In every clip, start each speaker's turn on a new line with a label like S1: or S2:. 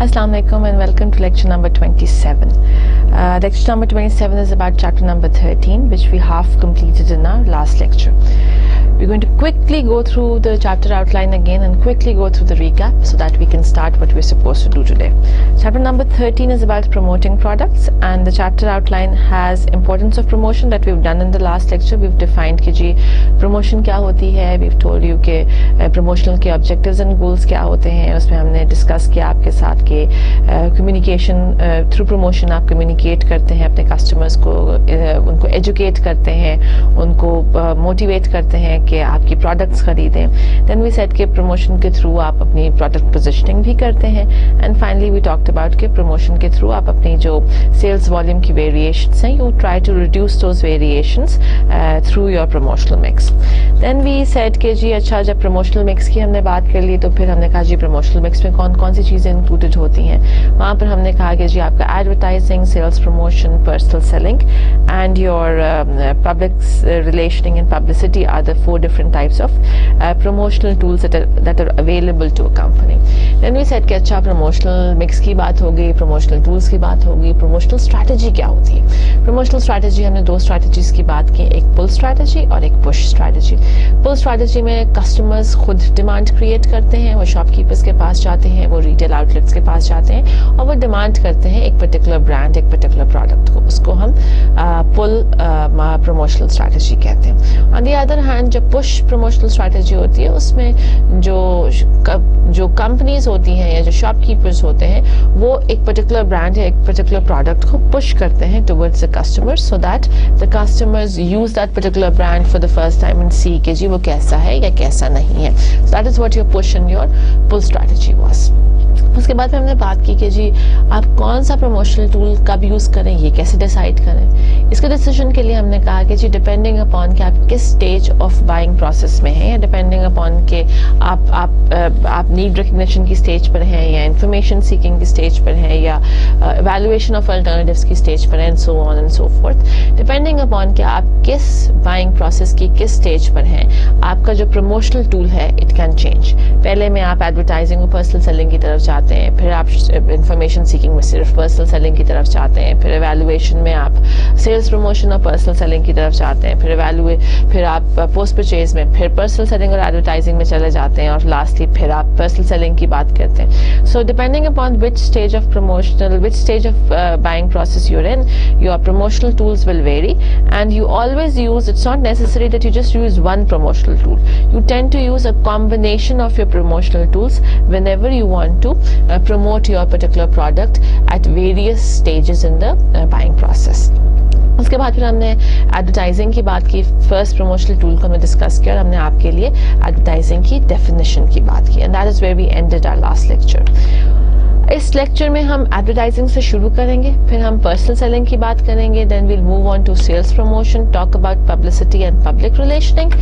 S1: Assalamu alaikum and welcome to lecture number 27. Lecture number 27 is about chapter number 13, which we half completed in our last lecture. We're going to quickly go through the chapter outline again and quickly go through the recap so that we can start what we're supposed to do today. Chapter number 13 is about promoting products, and the chapter outline has importance of promotion that we've done in the last lecture. We've defined कि जी promotion क्या होती है, we've told you कि promotional के objectives and goals क्या होते हैं, उसमें हमने discuss किया आपके साथ कि communication through promotion आप communicate करते हैं अपने customers को, उनको educate करते हैं, उनको motivate करते हैं कि आपकी प्रोडक्ट्स खरीदें. देन वी सेड कि प्रमोशन के थ्रू आप अपनी प्रोडक्ट पोजीशनिंग भी करते हैं. And finally we talked about कि प्रमोशन के थ्रू आप अपनी जो सेल्स वॉल्यूम की वेरिएशंस हैं, you try to reduce those variations through your promotional mix. Then we said कि जी अच्छा, जब प्रमोशनल मिक्स की हमने बात कर ली तो फिर हमने कहा जी प्रमोशनल मिक्स में कौन कौन सी चीज़ें इंक्लूडेड होती हैं. वहाँ पर हमने कहा कि जी आपका advertising, sales promotion, personal selling and your public relationing and publicity are the 4 different types of promotional tools that are available to a company. Then we said कि अच्छा promotional mix की बात होगी, promotional tools की बात होगी, promotional strategy क्या होती है. promotional strategy हमने 2 strategies की बात की, एक pull strategy और एक push strategy. pull strategy में customers खुद demand create करते हैं, वो shopkeepers के पास जाते हैं, वो retail outlets के पास जाते हैं और वो demand करते हैं एक particular brand, एक particular product को. उसको हम pull promotional strategy कहते हैं. On the other hand, जो पुश प्रमोशनल स्ट्रैटेजी होती है उसमें जो कंपनीज होती हैं या जो शॉपकीपर्स होते हैं वो एक पर्टिकुलर ब्रांड या एक पर्टिकुलर प्रोडक्ट को पुश करते हैं towards the customers so that the customers use that particular brand for the first time and see कि जी वो कैसा है या कैसा नहीं है. So that is what your push and your pull strategy was. उसके बाद में हमने बात की कि जी आप कौन सा प्रमोशनल टूल कब यूज़ करें, ये कैसे डिसाइड करें. इसके डिसीजन के लिए हमने कहा कि जी डिपेंडिंग अपॉन कि आप किस स्टेज ऑफ बाइंग प्रोसेस में हैं, या डिपेंडिंग अपॉन के आप नीड रिकग्निशन की स्टेज पर हैं या इंफॉर्मेशन सीकिंग की स्टेज पर हैं या एवेल्युएशन ऑफ अल्टरनेटिव्स की स्टेज पर हैं, so on and so fourth. Depending upon कि आप किस बाइंग प्रोसेस की किस स्टेज पर हैं, आपका जो प्रमोशनल टूल है इट कैन चेंज. पहले में आप एडवर्टाइजिंग और पर्सनल सेलिंग की तरफ जाते हैं, फिर आप इंफॉर्मेशन सीकिंग में सिर्फ पर्सनल सेलिंग की तरफ जाते हैं, फिर एवेल्युएशन में आप सेल्स प्रमोशन और पर्सनल सेलिंग की तरफ जाते हैं, फिर आप पोस्ट परचेज में फिर पर्सनल सेलिंग और एडवर्टाइजिंग में चले जाते हैं और लास्टली फिर आप पर्सनल सेलिंग की बात करते हैं. सो depending upon which stage of buying process you're in, your promotional tools will very and you always use, it's not necessary that you just use one promotional tool. You tend to use a combination of your promotional tools whenever you want to promote your particular product at various stages in the buying process. उसके बाद फिर हमने advertising की बात की. First promotional tool को हमने discuss किया और हमने आपके लिए एडवर्टाइजिंग की डेफिनेशन की बात की. And that is where we ended our last lecture. इस लेक्चर में हम एडवर्टाइजिंग से शुरू करेंगे, फिर हम पर्सनल सेलिंग की बात करेंगे, then we'll move on to sales promotion, talk about publicity and public relationing.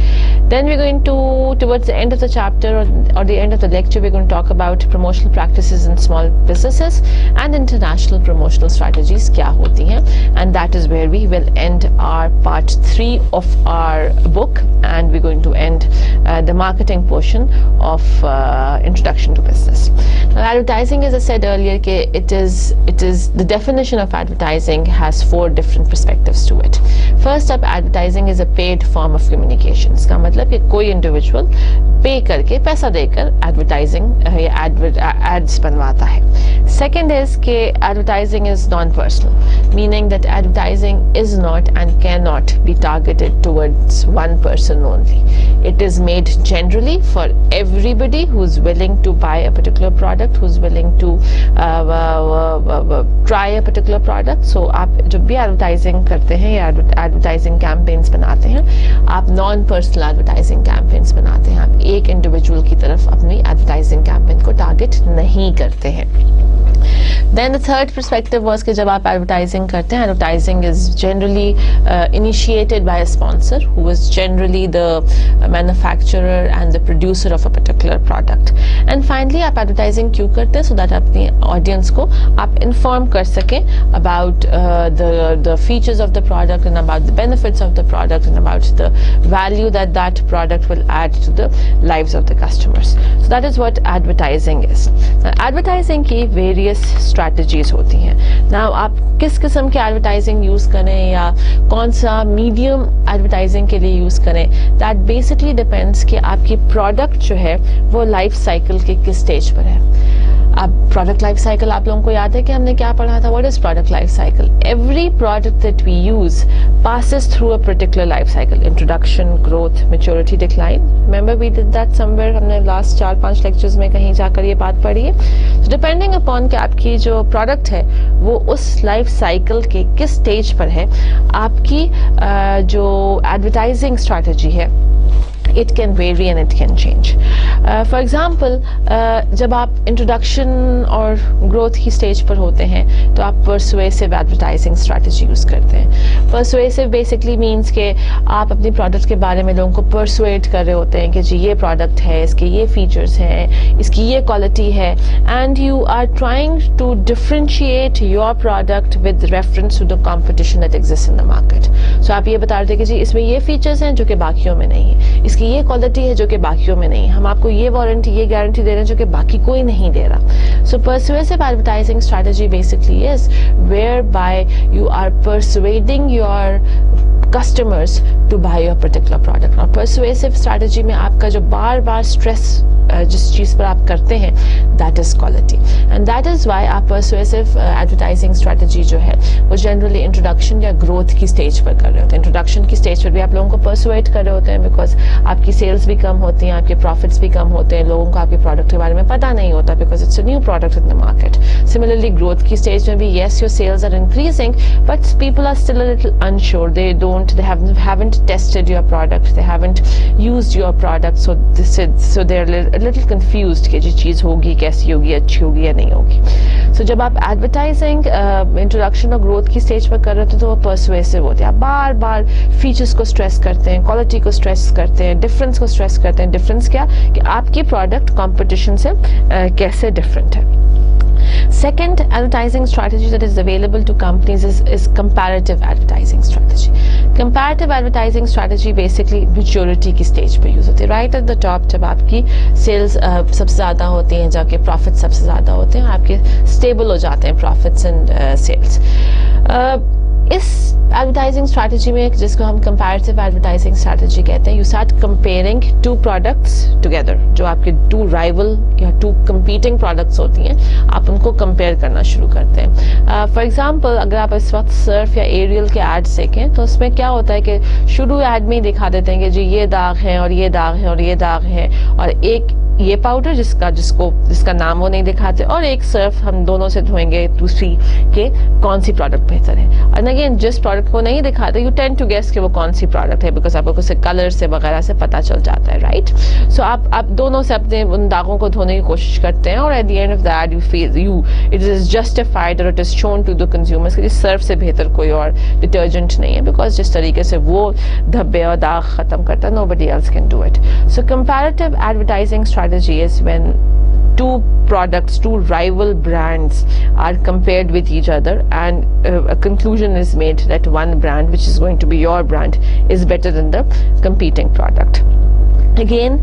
S1: Then we're going to, towards the end of the chapter or the end of the lecture, we're going to talk about promotional practices in small businesses and international promotional strategies क्या होती हैं. And that is where we will end our part 3 of our book, and we're going to end the marketing portion of introduction to business. Now, advertising, as I said earlier, it is the definition of advertising has 4 different perspectives to it. First up, advertising is a paid form of communication. इसका मतलब कि कोई individual पे करके पैसा देकर advertising या ads बनवाता है. सेकेंड इज कि advertising is non personal, meaning that advertising is not and can not be targeted towards one person only. It is made generally for everybody who's willing to buy a particular product, who's willing to try a particular product. So आप जब भी advertising करते हैं या advertising campaigns बनाते हैं, आप non personal advertising campaigns बनाते हैं. आप एक इंडिविजुअल की तरफ अपनी एडवर्टाइजिंग कैंपेन को टारगेट नहीं करते हैं. Then the third perspective was कि जब आप advertising करते हैं, advertising is generally initiated by a sponsor who is generally the manufacturer and the producer of a particular product. And finally आप advertising क्यों करते हैं? So that अपनी audience को आप inform कर सकें about the features of the product and about the benefits of the product and about the value that product will add to the lives of the customers. So that is what advertising is. Now, advertising की various strategies होती हैं. Now आप किस किस्म के advertising use करें या कौन सा medium advertising के लिए use करें, that basically depends कि आपकी product जो है वो life cycle के किस stage पर है. अब product life cycle आप लोगों को याद है कि हमने क्या पढ़ा था? What is product life cycle? Every product that we use passes through a particular life cycle: introduction, growth, maturity, decline. Remember we did that somewhere, हमने last 4-5 lectures में कहीं जाकर ये बात पढ़ी है. So depending upon कि आपकी जो product है वो उस life cycle के किस stage पर है, आपकी जो advertising strategy है it can vary and it can change. For example, जब आप introduction और growth की stage पर होते हैं तो आप persuasive advertising strategy use करते हैं. Persuasive basically means कि आप अपनी product के बारे में लोगों को persuade कर रहे होते हैं कि जी ये product है, इसके ये features हैं, इसकी ये quality है, and you are trying to differentiate your product with reference to the competition that exists in the market. So आप ये बता रहे थे कि जी इसमें ये features हैं जो कि बाकियों में नहीं है, इसकी ये क्वालिटी है जो कि बाकियों में नहीं, हम आपको ये वारंटी ये गारंटी दे रहे हैं जो कि बाकी कोई नहीं दे रहा. So persuasive advertising strategy basically is whereby you are persuading your customers to buy your particular product. और persuasive strategy में आपका जो बार बार stress जिस चीज़ पर आप करते हैं that is quality, and that is why आप persuasive advertising strategy जो है वो generally introduction या growth की stage पर कर रहे होते हैं. Introduction की stage पर भी आप लोगों को persuade कर रहे होते हैं because आपकी sales भी कम होती हैं, आपके profits भी कम होते हैं, लोगों को आपके product के बारे में पता नहीं होता because it's a new product in the market. Similarly growth की stage में भी yes your sales are increasing but people are still a little unsure, they haven't tested your product, they haven't used your product, so they're a little confused कि जी चीज़ होगी कैसी होगी, अच्छी होगी या नहीं होगी. So जब आप advertising introduction और growth की stage पर कर रहे होते तो वो persuasive होते हैं. आप बार बार features को stress करते हैं, quality को stress करते हैं, difference को stress करते हैं. difference क्या कि आपकी product competition से कैसे different है. Second advertising strategy that is available to companies is comparative advertising strategy. Comparative advertising strategy basically maturity की stage पे use होती है. Right at the top जब आपकी sales सबसे ज़्यादा होती हैं, जाके profits सबसे ज़्यादा होते हैं, आपके stable हो जाते हैं profits and sales. इस advertising strategy में जिसको हम comparative advertising strategy कहते हैं, you start comparing two products together. जो आपके two rival या two competing products होती हैं, आप उनको compare करना शुरू करते हैं. For example, अगर आप इस वक्त सर्फ या एरियल के ads देखें तो उसमें क्या होता है कि शुरू ad में दिखा देते हैं कि जी ये दाग है और ये दाग है और ये दाग है, और एक ये पाउडर जिसका नाम वो नहीं दिखाते, और एक सर्फ हम दोनों से धोएंगे दूसरी के कौन सी प्रोडक्ट बेहतर है. और अगेन जिस प्रोडक्ट को नहीं दिखाते यू टेंड टू गेस कि वो कौन सी प्रोडक्ट है बिकॉज आपको उससे कलर से वगैरह से पता चल जाता है. राइट. सो आप दोनों से अपने उन दागों को धोने की कोशिश करते हैं और at the end of that it is justified और it is shown to the consumers कि सर्फ से बेहतर कोई और डिटर्जेंट नहीं है बिकॉज जिस तरीके से वो धब्बे और दाग खत्म करता है nobody else can do it. So comparative advertising strategy is when two products, two rival brands are compared with each other and a conclusion is made that one brand, which is going to be your brand, is better than the competing product. Again,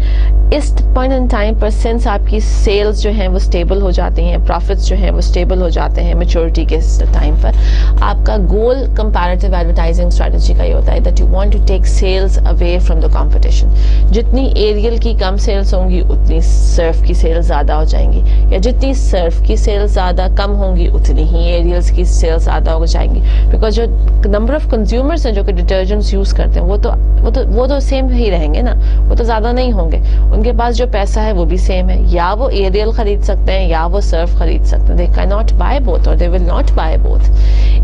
S1: इस point in time पर since आपकी sales जो हैं वो stable हो जाती हैं, profits जो हैं वो stable हो जाते हैं maturity के time पर, आपका goal comparative advertising strategy का ये होता है that you want to take sales away from the competition. जितनी Ariel की कम sales होंगी उतनी Surf की sales ज़्यादा हो जाएंगी, या जितनी Surf की sales ज़्यादा कम होंगी उतनी ही Ariels की sales ज़्यादा हो जाएंगी because जो number of consumers हैं जो कि detergents use करते हैं वो तो same ही रहेंगे ना, वो तो ज़्यादा زیادہ نہیں ہوں گے, ان کے پاس جو پیسہ ہے وہ بھی سیم ہے, یا وہ ایریل خرید سکتے ہیں یا وہ سرف خرید سکتے ہیں. They can not buy both اور they will not buy both.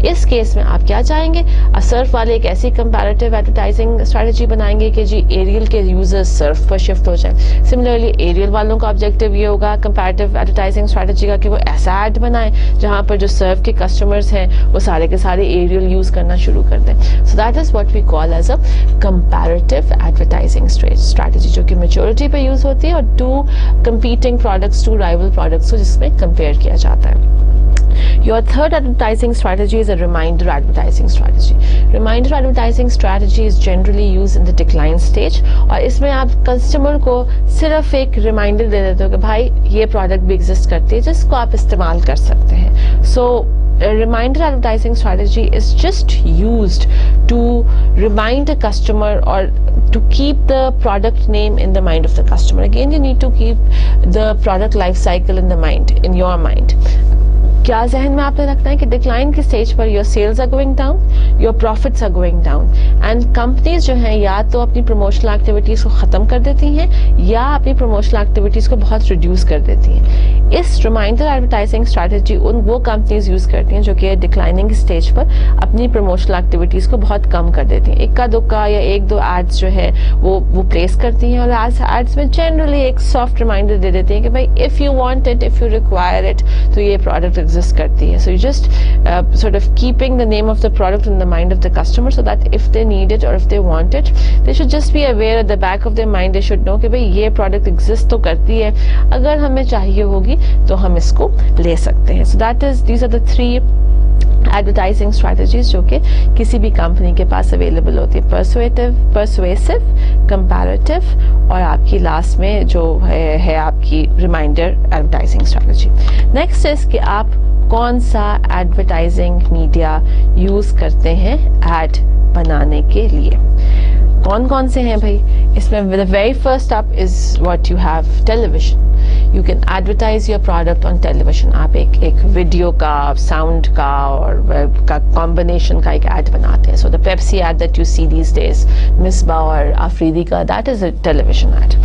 S1: اس کیس میں آپ کیا چاہیں گے, سرف والے ایک ایسی کمپیریٹیو ایڈورٹائزنگ اسٹریٹجی بنائیں گے کہ جی ایریل کے یوزر سرف پر شفٹ ہو جائیں. سملرلی ایریل والوں کا آبجیکٹیو یہ ہوگا کمپیریٹیو ایڈورٹائزنگ اسٹریٹجی کا کہ وہ ایسا ایڈ بنائیں جہاں پر جو سرف کے کسٹمرز ہیں وہ سارے کے سارے ایریل یوز کرنا شروع کر دیں. So that is what we call as a comparative advertising strategy, جو کہ میچورٹی پہ یوز ہوتی ہے اور to competing products, to rival products کو جس میں کمپیئر کیا جاتا ہے. Your third advertising strategy is a reminder advertising strategy. Reminder advertising strategy is generally used in the decline stage, اور اس میں آپ کسٹمر کو صرف ایک ریمائنڈر دے دیتے ہو کہ بھائی یہ پروڈکٹ بھی ایگزسٹ کرتی ہے جس کو آپ استعمال کر سکتے ہیں. So reminder advertising strategy is just used to remind a customer or to keep the product name in the mind of the customer. Again, you need to keep the product life cycle in the mind, in your mind. کیا ذہن میں آپ نے رکھنا ہے کہ decline کی stage پر your sales are going down, your profits are going down, and companies جو ہیں یا تو اپنی پروموشنل ایکٹیویٹیز کو ختم کر دیتی ہیں یا اپنی پروموشنل ایکٹیویٹیز کو بہت ریڈیوس کر دیتی ہیں. اس ریمائنڈر ایڈورٹائزنگ اسٹریٹجی وہ کمپنیز یوز کرتی ہیں جو کہ ڈکلائننگ اسٹیج پر اپنی پروموشنل ایکٹیویٹیز کو بہت کم کر دیتی ہیں. اکا دکا یا ایک دو ایڈس جو ہے وہ پلیس کرتی ہیں, اور ایڈس میں جنرلی ایک سافٹ ریمائنڈر دے دیتی ہیں کہ بھائی if you want it, if you require it, تو یہ پروڈکٹ ایگزسٹ کرتی ہے. So you just sort of keeping the name of the product in the mind of the customer so that if they need it or if they want it, they should just be aware at the back of their mind. They should know کہ بھئی یہ product exist تو کرتی ہے, اگر ہمیں چاہیے ہوگی تو ہم اس کو لے سکتے ہیں. So these are the three advertising strategies جو کہ کسی بھی کمپنی کے پاس اویلیبل ہوتی ہے, پرسویسو, کمپیریٹیو, اور آپ کی لاسٹ میں جو ہے آپ کی reminder advertising strategy. Next is کہ آپ کون سا ایڈورٹائزنگ میڈیا یوز کرتے ہیں ایڈ بنانے کے لیے. کون سے ہیں بھائی اس میں؟ the very first up is what you have, television. You can advertise your product on television. آپ ایک ویڈیو کا, ساؤنڈ کا اور کمبینیشن کا ایک ایڈ بناتے ہیں. So the Pepsi ad that you see these days, Misbah اور آفریدی کا, that is a television ad.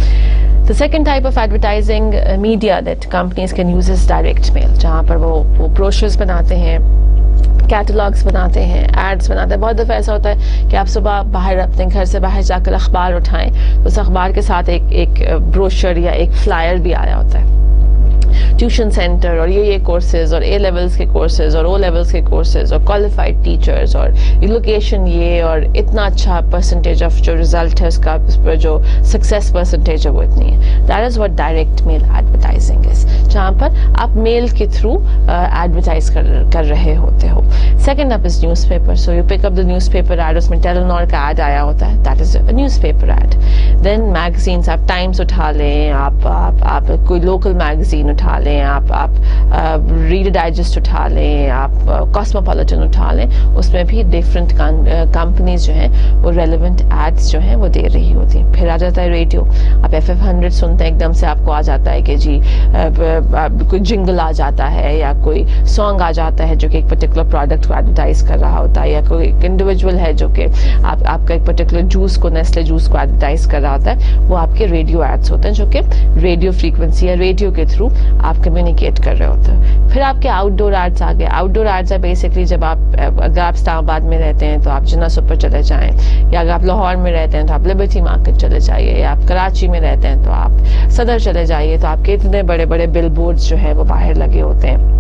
S1: The second type of advertising media that companies can use is direct mail, جہاں پر وہ brochures بناتے ہیں, کیٹلاگس بناتے ہیں, ایڈس بناتے ہیں. بہت دفعہ ایسا ہوتا ہے کہ آپ صبح باہر اپنے گھر سے باہر جا کر اخبار اٹھائیں تو اس اخبار کے ساتھ ایک بروشر یا ایک فلائر بھی آیا ہوتا ہے. ٹیوشن سینٹر اور یہ کورسز اور اے لیولس کے کورسز اور او لیولس کے کورسز اور کوالیفائڈ ٹیچرز اور لوکیشن یہ اور اتنا اچھا پرسنٹیج آف جو ریزلٹ ہے اس کا, اس پر جو سکسیس پرسنٹیج ہے وہ اتنی ہے. That is what direct mail advertising is, جہاں پر آپ میل کے تھرو ایڈورٹائز کر رہے ہوتے ہو. Second up is newspaper. So you pick up the newspaper ad, اس میں ٹیلنور کا ایڈ آیا ہوتا ہے, that is a newspaper ad. Then magazines, آپ ٹائمس اٹھا لیں, آپ کوئی لوکل میگزین اٹھا لیں, آپ ریڈر ڈائجسٹ اٹھا لیں, آپ کاسموپولیٹن اٹھا لیں, اس میں بھی ڈفرینٹ کمپنیز جو ہیں وہ ریلیونٹ ایڈس جو ہیں وہ دے رہی ہوتی ہیں. پھر آ جاتا ہے ریڈیو. آپ FF100 سنتے ہیں, ایک دم سے آپ کو آ جاتا ہے کہ جی کوئی جنگل آ جاتا ہے یا کوئی سانگ آ جاتا ہے جو کہ ایک پرٹیکولر پروڈکٹ کو ایڈورٹائز کر رہا ہوتا ہے, یا کوئی انڈیویجول ہے جو کہ آپ کا ایک پرٹیکولر جوس کو, نیسلے جوس کو ایڈورٹائز کر رہا ہوتا ہے. وہ آپ کے ریڈیو ایڈس ہوتے ہیں جو کہ ریڈیو فریکوینسی یا ریڈیو کے تھرو آپ کمیونیکیٹ کر رہے ہوتے ہیں. پھر آپ کے آؤٹ ڈور ایڈس آ گئے. آؤٹ ڈور ایڈس ہے بیسکلی جب اگر آپ اسلام آباد میں رہتے ہیں تو آپ جنا سپر چلے جائیں, یا اگر آپ لاہور میں رہتے ہیں تو آپ لبرٹی مارکیٹ چلے جائیے, یا آپ کراچی میں رہتے ہیں تو آپ صدر چلے جائیے. تو آپ کے اتنے بڑے بڑے بل بورڈز جو ہیں وہ باہر لگے ہوتے ہیں,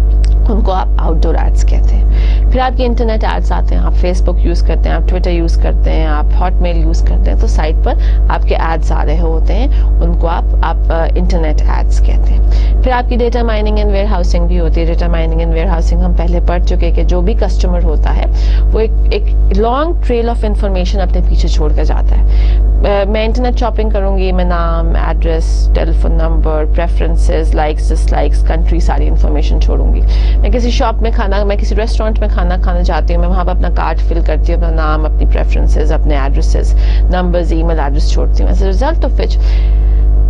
S1: ان کو آپ آؤٹ ڈور ایڈس کہتے ہیں. پھر آپ کے انٹرنیٹ ایڈس آتے ہیں. آپ فیس بک یوز کرتے ہیں, آپ ٹویٹر یوز کرتے ہیں, آپ ہاٹ میل یوز کرتے ہیں, تو سائٹ پر آپ کے ایڈس آ رہے ہوتے ہیں, ان کو آپ انٹرنیٹ ایڈس کہتے ہیں. پھر آپ کی data mining and where housing بھی ہوتی ہے. Data mining and where housing ہم پہلے پڑھ چکے کہ جو بھی کسٹمر ہوتا ہے وہ ایک لانگ ٹریل آف انفارمیشن اپنے پیچھے چھوڑ کر جاتا ہے. میں انٹرنیٹ شاپنگ کروں گی, میں نام, ایڈریس, ٹیلی فون نمبر, پریفرنسز, لائکس, ڈس لائکس, کنٹری, ساری انفارمیشن چھوڑوں گی. میں کسی شاپ میں میں کسی ریسٹورینٹ میں کھانا کھانا چاہتی ہوں, میں وہاں پہ اپنا کارڈ فل کرتی ہوں, اپنا نام, اپنی پریفرنسز, اپنے ایڈریسز, نمبرز, ای میل ایڈریس چھوڑتی ہوں. As a result of which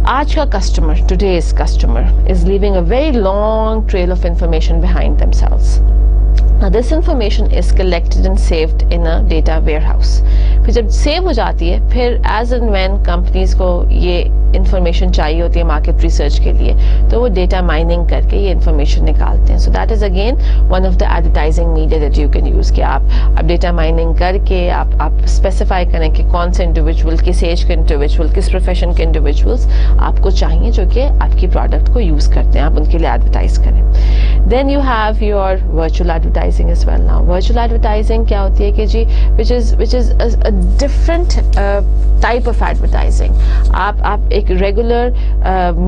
S1: آج کا customer, today's customer is leaving a very long trail of information behind themselves. Now this information is collected and saved in a data warehouse. फिर जब save हो जाती है, फिर as and when companies को ये इंफॉर्मेशन चाहिए होती है मार्केट रिसर्च के लिए, तो वो डेटा माइनिंग करके ये इंफॉर्मेशन निकालते हैं. So that is again one of the advertising media that you can use. कि आप डेटा माइनिंग करके आप स्पेसिफाई करें कि कौन से इंडिविजुअल, किस एज के इंडिविजुअल, किस प्रोफेशन के इंडिविजुअल्स आपको चाहिए जो कि आपकी प्रोडक्ट को यूज करते हैं, आप उनके लिए एडवर्टाइज करें. Then you have your virtual advertising as well. Now virtual advertising क्या होती है कि जी which is a different type of advertising. आप एक regular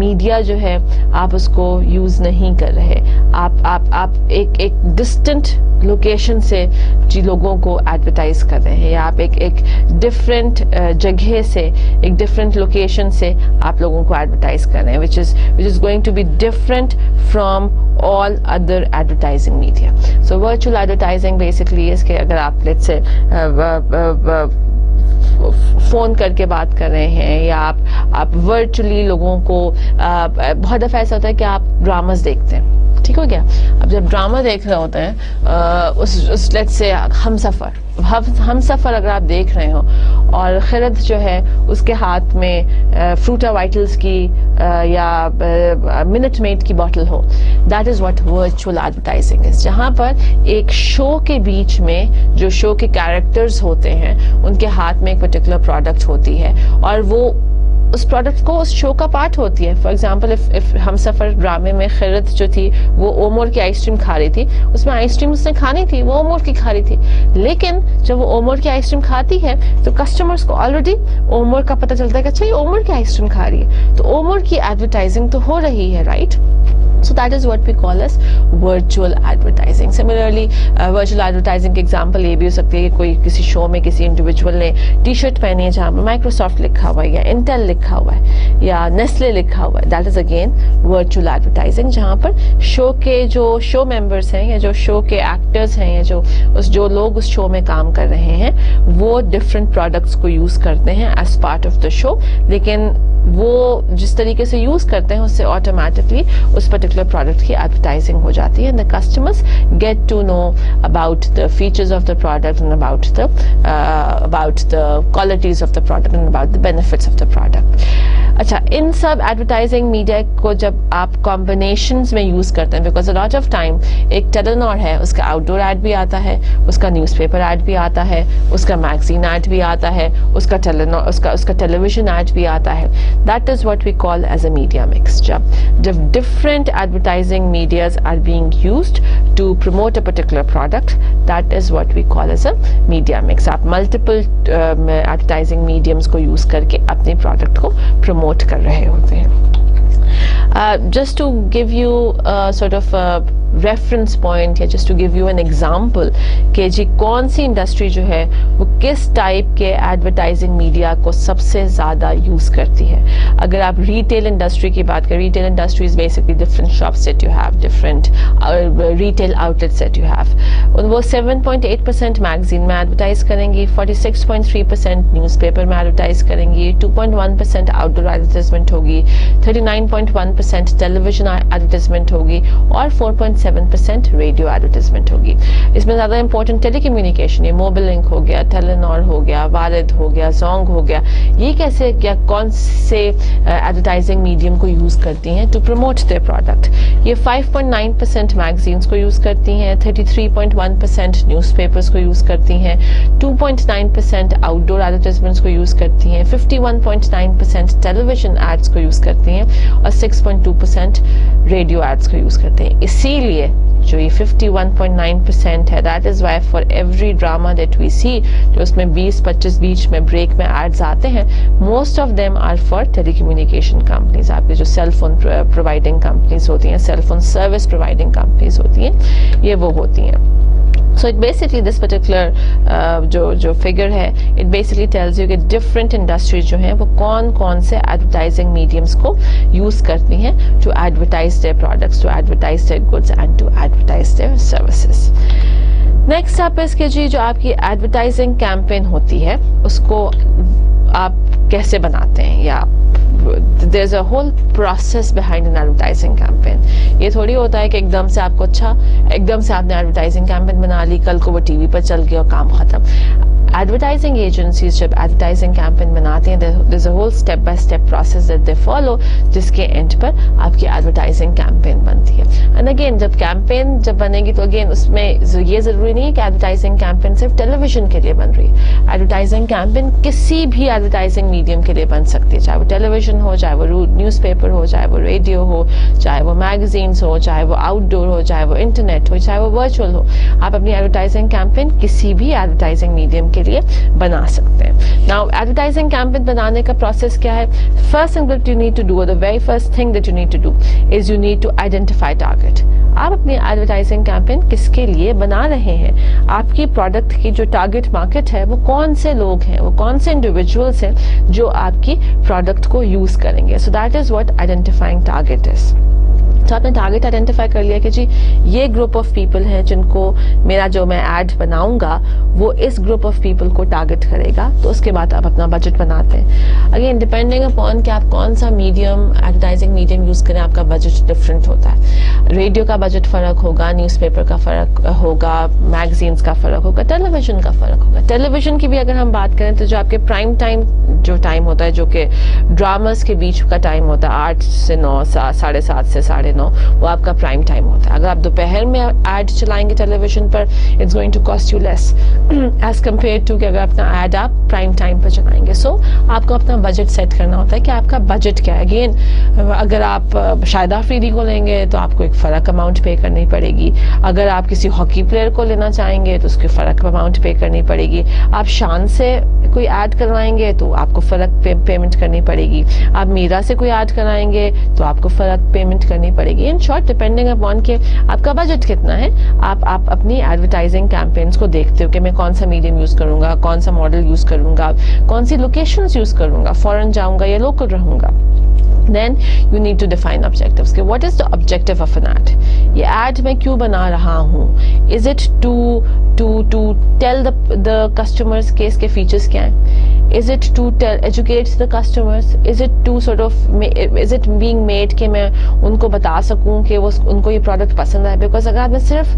S1: media जो है आप उसको use नहीं कर रहे, आप एक distant लोकेशन से जी लोगों को एडवर्टाइज कर रहे हैं, या आप एक डिफरेंट जगह से, एक डिफरेंट लोकेशन से आप लोगों को एडवर्टाइज कर रहे हैं, which is going to be different from all other advertising media. So virtual advertising basically इसके अगर आप लेट्स से फोन करके बात कर रहे हैं, या आप वर्चुअली लोगों को बहुत दफा ऐसा होता है कि आप ड्रामास देखते हैं, ठीक हो गया. अब जब ड्रामा देख रहे होते हैं उस लेट्स से हम सफर अगर आप देख रहे हो और खिरद जो है उसके हाथ में फ्रूटा वाइटल्स की या मिनट मेड की बॉटल हो, that is what virtual advertising is. जहां पर एक शो के बीच में जो शो के कैरेक्टर्स होते हैं उनके हाथ में एक पर्टिकुलर प्रोडक्ट होती है और वो उस प्रोडक्ट को उस शो का पार्ट होती है. फॉर एग्जाम्पल इफ हम सफर ड्रामे में खिरद जो थी वो ओमोर की आइसक्रीम खा रही थी, उसमें आइसक्रीम उसने खानी थी, वो ओमोर की खा रही थी, लेकिन जब वो ओमोर की आइसक्रीम खाती है तो कस्टमर्स को ऑलरेडी ओमोर का पता चलता है कि अच्छा ये ओमोर की आइसक्रीम खा रही है, तो ओमोर की एडवर्टाइजिंग तो हो रही है, right. So that is what we call as virtual advertising. Similarly, virtual advertising के example ये भी हो सकती है कि कोई किसी शो में किसी इंडिविजुअल ने टी शर्ट पहनी है जहाँ पर माइक्रोसॉफ्ट लिखा हुआ है या इंटेल लिखा हुआ है या नेस्ले लिखा हुआ है. That is again virtual advertising, जहाँ पर शो के जो शो मेंबर्स हैं या जो शो के एक्टर्स हैं या जो लोग उस शो में काम कर रहे हैं वो डिफरेंट प्रोडक्ट्स को यूज करते हैं as part of the show, लेकिन वो जिस तरीके से यूज करते हैं उससे ऑटोमेटिकली उस पर्टिकुलर प्रोडक्ट की एडवर्टाइजिंग हो जाती है. The customers get to know about the features of the product and about the qualities of the product and about the benefits of the product. अच्छा, इन सब एडवर्टाइजिंग मीडिया को जब आप कॉम्बिनेशंस में यूज करते हैं, because a lot of time एक टेलेनॉर है उसका आउटडोर एड भी आता है, उसका न्यूज़पेपर एड भी आता है, उसका मैगजीन एड भी आता है, उसका टेलीविजन एड भी आता है. That is what we call as a media mix. जब different advertising medias are being used to promote a particular product, that is what we call as a media mix. आप multiple advertising mediums को use करके अपने product को promote कर रहे होते हैं. Just to give you sort of a reference point या just to give you an example कि जी कौन सी इंडस्ट्री जो है वो किस टाइप के एडवर्टाइजिंग मीडिया को सबसे ज़्यादा यूज़ करती है. अगर आप रिटेल इंडस्ट्री की बात करें, retail industry is basically different shops that you have, different retail outlets that you have. वो 7.8% मैगजीन में एडवर्टाइज करेंगी, 46.3% न्यूज़पेपर में एडवर्टाइज करेंगी, 2.1% आउटडोर एडवर्टाइजमेंट होगी, 39.1% टेलीविजन एडवर्टाइजमेंट होगी और 4.7% रेडियो एडवर्टाइजमेंट होगी. इसमें ज़्यादा इंपॉर्टेंट टेलीकम्युनिकेशन, ये मोबाइल लिंक हो गया, टेलेनॉर हो गया, वारिद हो गया, जोंग हो गया, ये कैसे क्या कौन से एडवर्टाइजिंग मीडियम को यूज़ करती हैं टू प्रमोट देयर प्रोडक्ट. ये 5.9% मैगजीन्स को यूज़ करती हैं, 33.1% न्यूज़पेपर्स को यूज़ करती हैं, 2.9% आउटडोर एडवर्टाइजमेंट्स को यूज़ करती हैं, 51.9% टेलीविजन एड्स को यूज़ करती हैं और 6.2% रेडियो एड्स को यूज़ करते हैं. इसीलिए जो ये 51.9% है, that is why for every drama that we see, जो उसमें 20-25 बीच में ब्रेक में एड्स आते हैं, most of them are for telecommunication companies. आपके जो सेल फोन प्रोवाइडिंग कंपनीज होती हैं, cell phone service providing companies होती हैं, ये वो होती हैं. So it basically this particular जो फिगर है, it basically tells you कि different industries जो हैं वो कौन से advertising mediums को use करती हैं to advertise their products, to advertise their goods and to advertise their services. Next up is कि जी जो आपकी advertising campaign होती है उसको आप कैसे बनाते हैं या there's a whole process behind an advertising campaign. یہ تھوڑی ہوتا ہے کہ ایک دم سے آپ کو ایک دم سے آپ نے ایڈورٹائزنگ کیمپین بنا لی, کل کو وہ ٹی وی پر چل گیا اور کام ختم. ایڈورٹائزنگ ایجنسیز جب ایڈورٹائزنگ کیمپین بناتی ہیں, there's a whole step by step process that they follow, جس کے اینڈ پر آپ کی ایڈورٹائزنگ کیمپین بنتی ہے. اینڈ اگین جب کیمپین جب بنے گی تو اگین اس میں یہ ضروری نہیں ہے کہ ایڈورٹائزنگ کیمپین صرف ٹیلی ویژن کے لیے بن رہی ہے. ایڈورٹائزنگ کیمپین کسی بھی ایڈورٹائزنگ میڈیم کے لیے بن سکتی ہے, چاہے وہ ٹیلی ویژن ہو, چاہے وہ نیوز پیپر ہو, چاہے وہ ریڈیو ہو, چاہے وہ میگزینس ہو, چاہے وہ آؤٹ ڈور ہو, چاہے وہ انٹرنیٹ ہو, چاہے وہ ورچوئل ہو. آپ اپنی ایڈورٹائزنگ کیمپین کسی بھی ایڈورٹائزنگ میڈیم کے لیے بنا سکتے ہیں. Now ایڈورٹائزنگ کیمپین بنانے کا پروسیس کیا ہے؟ First thing that you need to do, or the very first thing that you need to do is you need to identify target. آپ اپنی ایڈورٹائزنگ کیمپین کس کے لیے بنا رہے ہیں؟ آپ کی پروڈکٹ کی جو ٹارگٹ مارکیٹ ہے وہ کون سے لوگ ہیں, وہ کون سے انڈیویجولس ہیں جو آپ کی پروڈکٹ کو یوز کریں گے. So that is what identifying target is. تو آپ نے ٹارگٹ آئیڈینٹیفائی کر لیا کہ جی یہ گروپ آف پیپل ہیں جن کو میرا جو میں ایڈ بناؤں گا وہ اس گروپ آف پیپل کو ٹارگٹ کرے گا. تو اس کے بعد آپ اپنا بجٹ بناتے ہیں. اگین ڈپینڈنگ اپون کہ آپ کون سا میڈیم ایڈورٹائزنگ میڈیم یوز کریں, آپ کا بجٹ ڈفرینٹ ہوتا ہے. ریڈیو کا بجٹ فرق ہوگا, نیوز پیپر کا فرق ہوگا, میگزینس کا فرق ہوگا, ٹیلی ویژن کا فرق ہوگا. ٹیلی ویژن کی بھی اگر ہم بات کریں تو جو آپ کے پرائم ٹائم جو ٹائم ہوتا ہے, جو کہ ڈراماز کے بیچ کا ٹائم ہوتا ہے 8 سے 9, 7:30 سے 9:30, وہ آپ کا پرائم ٹائم ہوتا ہے. اگر آپ دوپہر میں ایڈ چلائیں گے ٹیلی ویژن پر, it's going to cost you less as compare to کہ اگر اپنا ایڈ آپ پرائم ٹائم پر چلائیں گے. سو آپ کو اپنا بجٹ سیٹ کرنا ہوتا ہے کہ آپ کا بجٹ کیا ہے. اگین اگر آپ شاہد آفریدی کو لیں گے تو آپ کو ایک فرق اماؤنٹ پے کرنی پڑے گی. اگر آپ کسی ہاکی پلیئر کو لینا چاہیں گے تو اس کی فرق اماؤنٹ پے کرنی پڑے گی. آپ شان سے کوئی ایڈ کروائیں گے تو آپ کو فرق پیمنٹ کرنی پڑے گی. آپ میرا سے کوئی ایڈ کرائیں گے تو آپ کو فرق پیمنٹ کرنی پڑے گی. ان شارٹ ڈپینڈنگ اپون کہ آپ کا بجٹ کتنا ہے, آپ اپنی ایڈورٹائزنگ کیمپینس کو دیکھتے ہو کہ میں کون سا میڈیم یوز کروں گا, کون سا ماڈل یوز کروں گا, کون سی لوکیشنز یوز کروں گا, فورن جاؤں گا یا لوکل رہوں گا. Then you need to define objectives. کہ what is the objective of an ad? یہ ایڈ میں کیوں بنا رہا ہوں؟ Is it to tell the customers کہ اس کے فیچرز کیا ہیں؟ Is it to educate the customers? Is it to sort of, is it being made کہ میں ان کو بتا سکوں کہ ان کو یہ پروڈکٹ پسند آئے؟ بیکاز اگر آپ نے صرف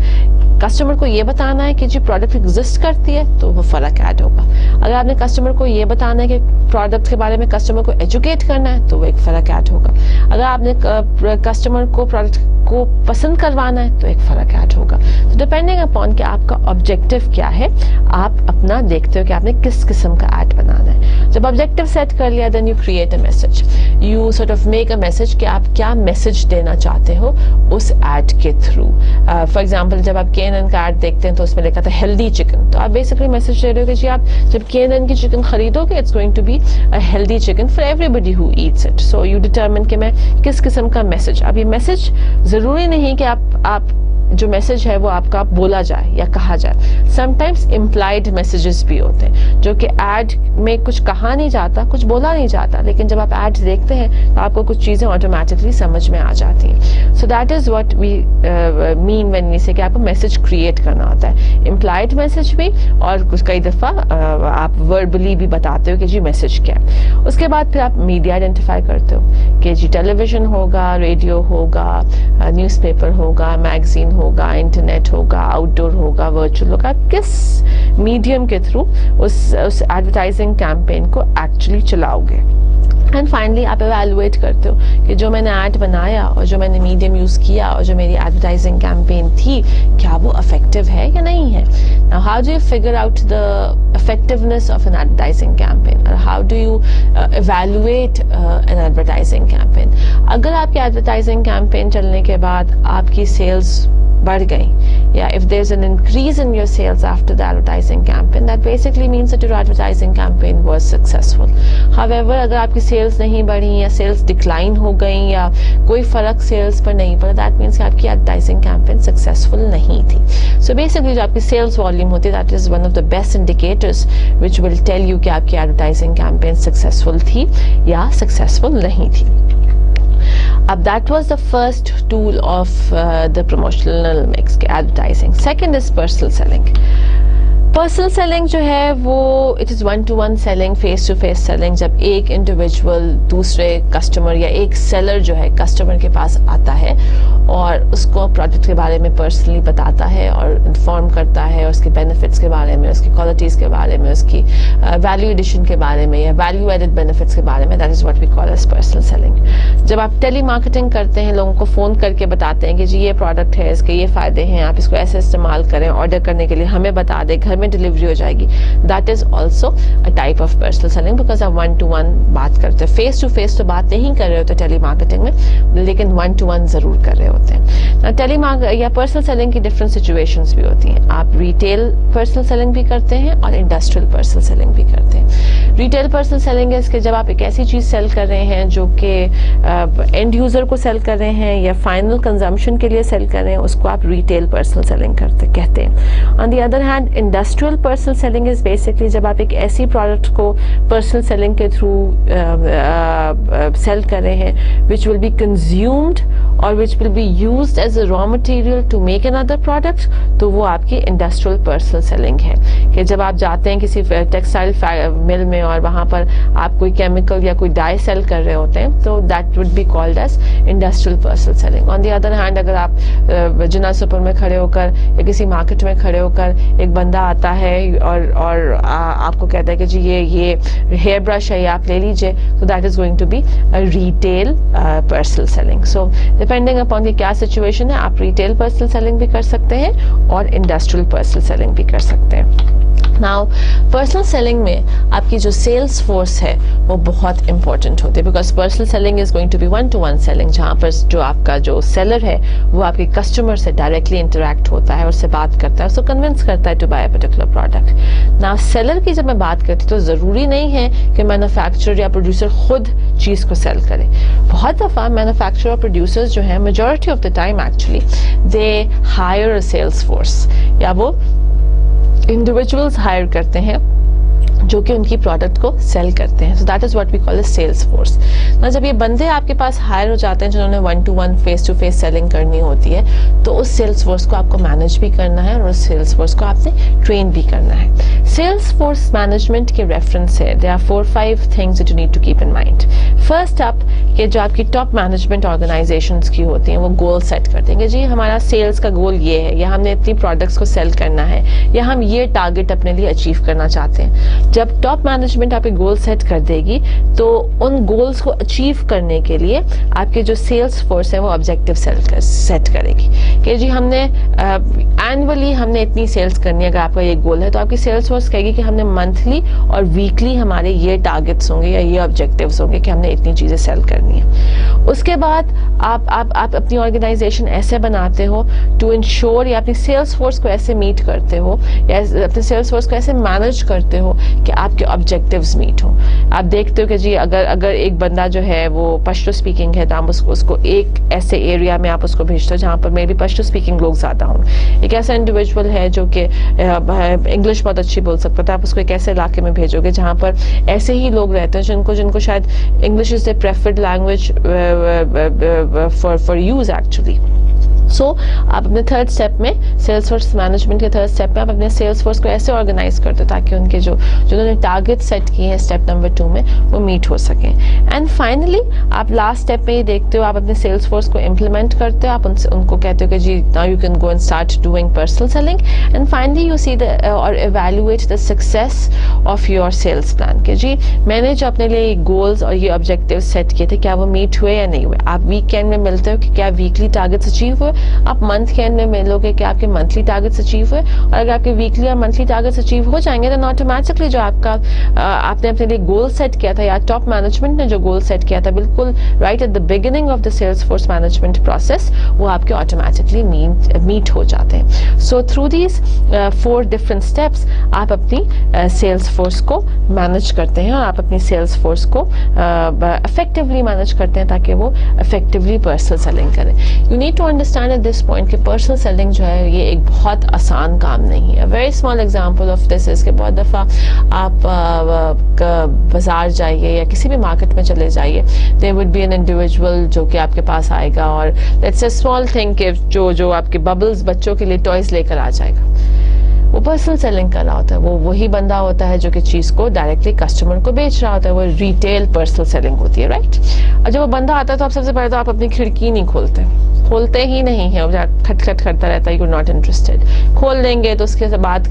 S1: کسٹمر کو یہ بتانا ہے کہ جی پروڈکٹ ایگزسٹ کرتی ہے تو وہ فرق ایڈ ہوگا. اگر آپ نے کسٹمر کو یہ بتانا ہے کہ پروڈکٹ کے بارے میں کسٹمر کو ایجوکیٹ کرنا ہے تو وہ ایک فرق ایڈ ہوگا. اگر آپ نے کسٹمر کو پروڈکٹ کو پسند کروانا ہے تو ایک فرق ایڈ ہوگا. تو ڈپینڈنگ اپون کہ آپ کا آبجیکٹو کیا ہے, آپ اپنا دیکھتے ہو کہ آپ نے کس قسم کا ایڈ بنانا ہے. جب آبجیکٹو سیٹ کر لیا then you create a message, you sort of make a message کہ آپ کیا میسج دینا چاہتے ہو اس ایڈ کے تھرو. فار ایگزامپل جب آپ KNN کا ایڈ دیکھتے ہیں تو اس میں لکھا تھا ہیلدی چکن, تو آپ بیسکلی میسج دے رہے ہو کہ جی آپ جب KNN کی چکن خریدو گے it's going to be a healthy chicken for everybody who eats it. So you determine کہ میں کس قسم کا میسج. اب یہ میسج ضروری نہیں کہ آپ جو میسج ہے وہ آپ کا بولا جائے یا کہا جائے. سم ٹائمس امپلائڈ میسیجز بھی ہوتے ہیں جو کہ ایڈ میں کچھ کہا نہیں جاتا, کچھ بولا نہیں جاتا, لیکن جب آپ ایڈ دیکھتے ہیں تو آپ کو کچھ چیزیں آٹومیٹکلی سمجھ میں آ جاتی ہیں. So that is what we mean when we say کہ آپ کو میسج کریٹ کرنا ہوتا ہے. امپلائڈ میسج بھی, اور کئی دفعہ آپ وربلی بھی بتاتے ہو کہ جی میسج کیا ہے. اس کے بعد پھر آپ میڈیا آئیڈینٹیفائی کرتے ہو کہ جی ٹیلی ویژن ہوگا, ریڈیو ہوگا, نیوز پیپر ہوگا, میگزین ہوگا, انٹرنیٹ ہوگا, آؤٹ ڈور ہوگا, ورچوئل ہوگا. کس میڈیم کے تھرو اس ایڈورٹائزنگ کیمپین کو ایکچولی چلاؤ گے. اینڈ فائنلی آپ ایویلویٹ کرتے ہو کہ جو میں نے ایڈ بنایا اور جو میں نے میڈیم یوز کیا اور جو میری ایڈورٹائزنگ کیمپین تھی کیا وہ افیکٹو ہے یا نہیں ہے. Now how do you figure out the effectiveness of an advertising campaign, or how do you evaluate an advertising campaign? اگر آپ کی ایڈورٹائزنگ کیمپین چلنے کے بعد آپ کی سیلز بڑھ گئی, یا if there's an increase in your sales after the advertising campaign, that basically means that your advertising campaign was successful. However, اگر آپ کی سیلز نہیں بڑھی یا سیلز ڈکلائن ہو گئی یا کوئی فرق سیلز پر نہیں پڑا, that means کہ آپ کی ایڈورٹائزنگ کیمپین سکسیزفل نہیں تھی. So basically جو آپ کی سیلز والیوم ہوتی ہے that is one of the best indicators which will tell you کہ آپ کی ایڈورٹائزنگ کیمپین سکسیزفل تھی یا سکسیزفل نہیں تھی. اب that was the first tool of the promotional mix, advertising. Second is personal selling. Personal selling जो है वो it is 1-to-1 selling, face to face selling. जब एक इंडिविजुअल दूसरे कस्टमर या एक सेलर जो है कस्टमर के पास आता है और उसको प्रोडक्ट के बारे में पर्सनली बताता है और इन्फॉर्म करता है, और उसके बेनिफिट्स के बारे में, उसकी क्वालिटीज़ के बारे में, उसकी वैल्यू एडिशन के बारे में या वैल्यू एडेड बेनिफिट्स के बारे में, that is what we call as personal selling. जब आप टेली मार्केटिंग करते हैं, लोगों को फ़ोन करके बताते हैं कि जी ये प्रोडक्ट है, इसके ये फ़ायदे हैं, आप इसको ऐसे इस्तेमाल करें, ऑर्डर करने के लिए हमें बता दें, घर में डिलीवरी हो जाएगी, that is also a type of personal selling, because आप 1-to-1 बात करते हैं. फेस टू फेस तो बात नहीं कर रहे होते टेली मार्केटिंग में, लेकिन 1-to-1 जरूर कर रहे होते हैं. टेली या पर्सनल सेलिंग की डिफरेंट सिचुएशंस भी होती हैं. आप रिटेल पर्सनल सेलिंग भी करते हैं और इंडस्ट्रियल पर्सनल सेलिंग भी करते हैं. रिटेल पर्सनल सेलिंग है इसके जब आप एक ऐसी चीज सेल कर रहे हैं जो कि एंड यूजर को सेल कर रहे हैं या फाइनल कंजम्पशन के लिए सेल कर रहे हैं, उसको आप रिटेल पर्सनल सेलिंग कहते हैं. On the other hand, industrial personal selling is basically जब आप एक ऐसी प्रोडक्ट को पर्सनल सेलिंग के थ्रू सेल कर रहे हैं विच विल बी कंज्यूम्ड और which will be used as a raw material to make another product, तो वो आपकी इंडस्ट्रियल पर्सनल सेलिंग है. कि जब आप जाते हैं किसी टेक्सटाइल मिल में और वहाँ पर आप कोई केमिकल या कोई डाई सेल कर रहे होते हैं, तो that would be called as industrial personal selling. On the other hand, अगर आप जिना सुपर में खड़े होकर या किसी मार्केट में खड़े होकर एक बंदा आता है और आपको कहता है कि जी ये हेयर ब्रश है, ये आप ले लीजिए, तो that is going to be retail personal selling. So depending upon कि क्या सिचुएशन है, आप रिटेल पर्सनल सेलिंग भी कर सकते हैं और इंडस्ट्रियल पर्सनल सेलिंग भी कर सकते हैं. नाउ पर्सनल सेलिंग में आपकी जो सेल्स फोर्स है वो बहुत इंपॉर्टेंट होती है, because personal selling is going to be 1-to-1 selling, जहाँ पर जो आपका जो सेलर है वो आपके कस्टमर से डायरेक्टली इंटरेक्ट होता है, उससे बात करता है, उसको कन्विंस करता है to buy a particular product. Now seller की जब मैं बात करती हूँ तो ज़रूरी नहीं है कि मैन्युफैक्चरर या प्रोड्यूसर खुद चीज़ को सेल करे. बहुत दफ़ा मैन्युफैक्चरर और प्रोड्यूसर्स जो हैं, majority of the time actually they hire a sales force, या वो इंडिविजुअल्स हायर करते हैं जो कि उनकी प्रोडक्ट को सेल करते हैं. So that is what we call sales force. ना जब ये बंदे आपके पास हायर हो जाते हैं जिन्होंने 1-to-1 face to face selling करनी होती है, तो उस सेल्स फोर्स को आपको मैनेज भी करना है और उस सेल्स फोर्स को आपने ट्रेन भी करना है. सेल्स फोर्स मैनेजमेंट के रेफरेंस है, there are 4-5 things that you need to keep in mind. First up, कि जो आपकी टॉप मैनेजमेंट ऑर्गेनाइजेशंस की होती हैं वो गोल सेट करते हैं कि जी हमारा सेल्स का गोल ये है, या हमने इतनी प्रोडक्ट्स को सेल करना है, या हम ये टारगेट अपने लिए अचीव करना चाहते हैं. जब टॉप मैनेजमेंट आपके गोल सेट कर देगी तो उन गोल्स को अचीव करने के लिए आपके जो सेल्स फोर्स है वो ऑब्जेक्टिव सेट करेगी कि जी हमने एनुअली हमने इतनी सेल्स करनी है. अगर आपका ये गोल है तो आपकी सेल्स फोर्स कहेगी कि हमने मंथली और वीकली हमारे ये टारगेट्स होंगे या ये ऑब्जेक्टिव्स होंगे कि हमने इतनी चीज़ें सेल करनी है. उसके बाद आप अपनी ऑर्गेनाइजेशन ऐसे बनाते हो टू इंश्योर, या अपनी सेल्स फोर्स को ऐसे मीट करते हो या अपने सेल्स फोर्स को ऐसे मैनेज करते हो कि आपके ऑब्जेक्टिव्स मीट हो. आप देखते हो कि जी अगर एक बंदा जो है वो पश्तो स्पीकिंग है तो आप उसको एक ऐसे एरिया में आप उसको भेजते हो जहाँ पर मे बी पश्तो स्पीकिंग लोग ज़्यादा हों. एक ऐसा इंडिविजुअल है जो कि इंग्लिश बहुत अच्छी बोल सकता है, तो आप उसको एक ऐसे इलाके में भेजोगे जहाँ पर ऐसे ही लोग रहते हैं जिनको शायद English is the preferred language for use actually. So आप अपने थर्ड स्टेप में, सेल्स फोर्स मैनेजमेंट के थर्ड स्टेप में आप अपने सेल्स फोर्स को ऐसे ऑर्गेनाइज करते हो ताकि उनके जो उन्होंने टारगेट सेट किए हैं स्टेप नंबर 2 में वो मीट हो सकें. एंड फाइनली आप लास्ट स्टेप में ये देखते हो, आप अपने सेल्स फोर्स को इम्प्लीमेंट करते हो, आप उनको कहते हो कि जी now you can go and start doing personal selling. And finally you see और evaluate the success of your sales plan कि जी मैंने जो अपने लिए गोल्स और ये ऑब्जेक्टिव सेट किए थे क्या वो मीट हुए या नहीं हुए. आप वीकेंड में मिलते हो कि क्या वीकली टारगेट्स अचीव हुए, आप मंथ के एंड में मिलोगे कि आपके मंथली टारगेट्स अचीव हुए, और अगर आपके वीकली और मंथली टारगेट्स अचीव हो जाएंगे तो ऑटोमेटिकली जो आपका आपने अपने लिए गोल सेट किया था या टॉप मैनेजमेंट ने जो गोल सेट किया था बिल्कुल right at the beginning of the sales force management process, वो आपके ऑटोमेटिकली मीट हो जाते हैं. So through these 4 different steps आप अपनी सेल्स फोर्स को मैनेज करते हैं और आप अपनी सेल्स फोर्स को इफेक्टिवली मैनेज करते हैं ताकि वो इफेक्टिवली पर्सनल सेलिंग करें. You need to understand at this point कि पर्सनल सेलिंग जो है ये एक बहुत आसान काम नहीं है. Very small example of this is कि बहुत दफ़ा आप बाजार जाइए या किसी भी मार्केट में चले जाइए, there would be an individual जो कि आपके पास आएगा और लेट्स से स्मॉल थिंग कि जो आपके बबल्स बच्चों के लिए टॉयज लेकर आ जाएगा. वो पर्सनल सेलिंग कर रहा होता है, वो वही बंदा होता है जो कि चीज़ को डायरेक्टली कस्टमर को बेच रहा होता है, वो रिटेल पर्सनल सेलिंग होती है, राइट। और जब वो बंदा आता है तो आप सबसे पहले तो आप अपनी खिड़की नहीं खोलते ही नहीं है, खट खट करता रहता है, यू नॉट इंटरेस्टेड। खोल लेंगे तो उसके साथ बात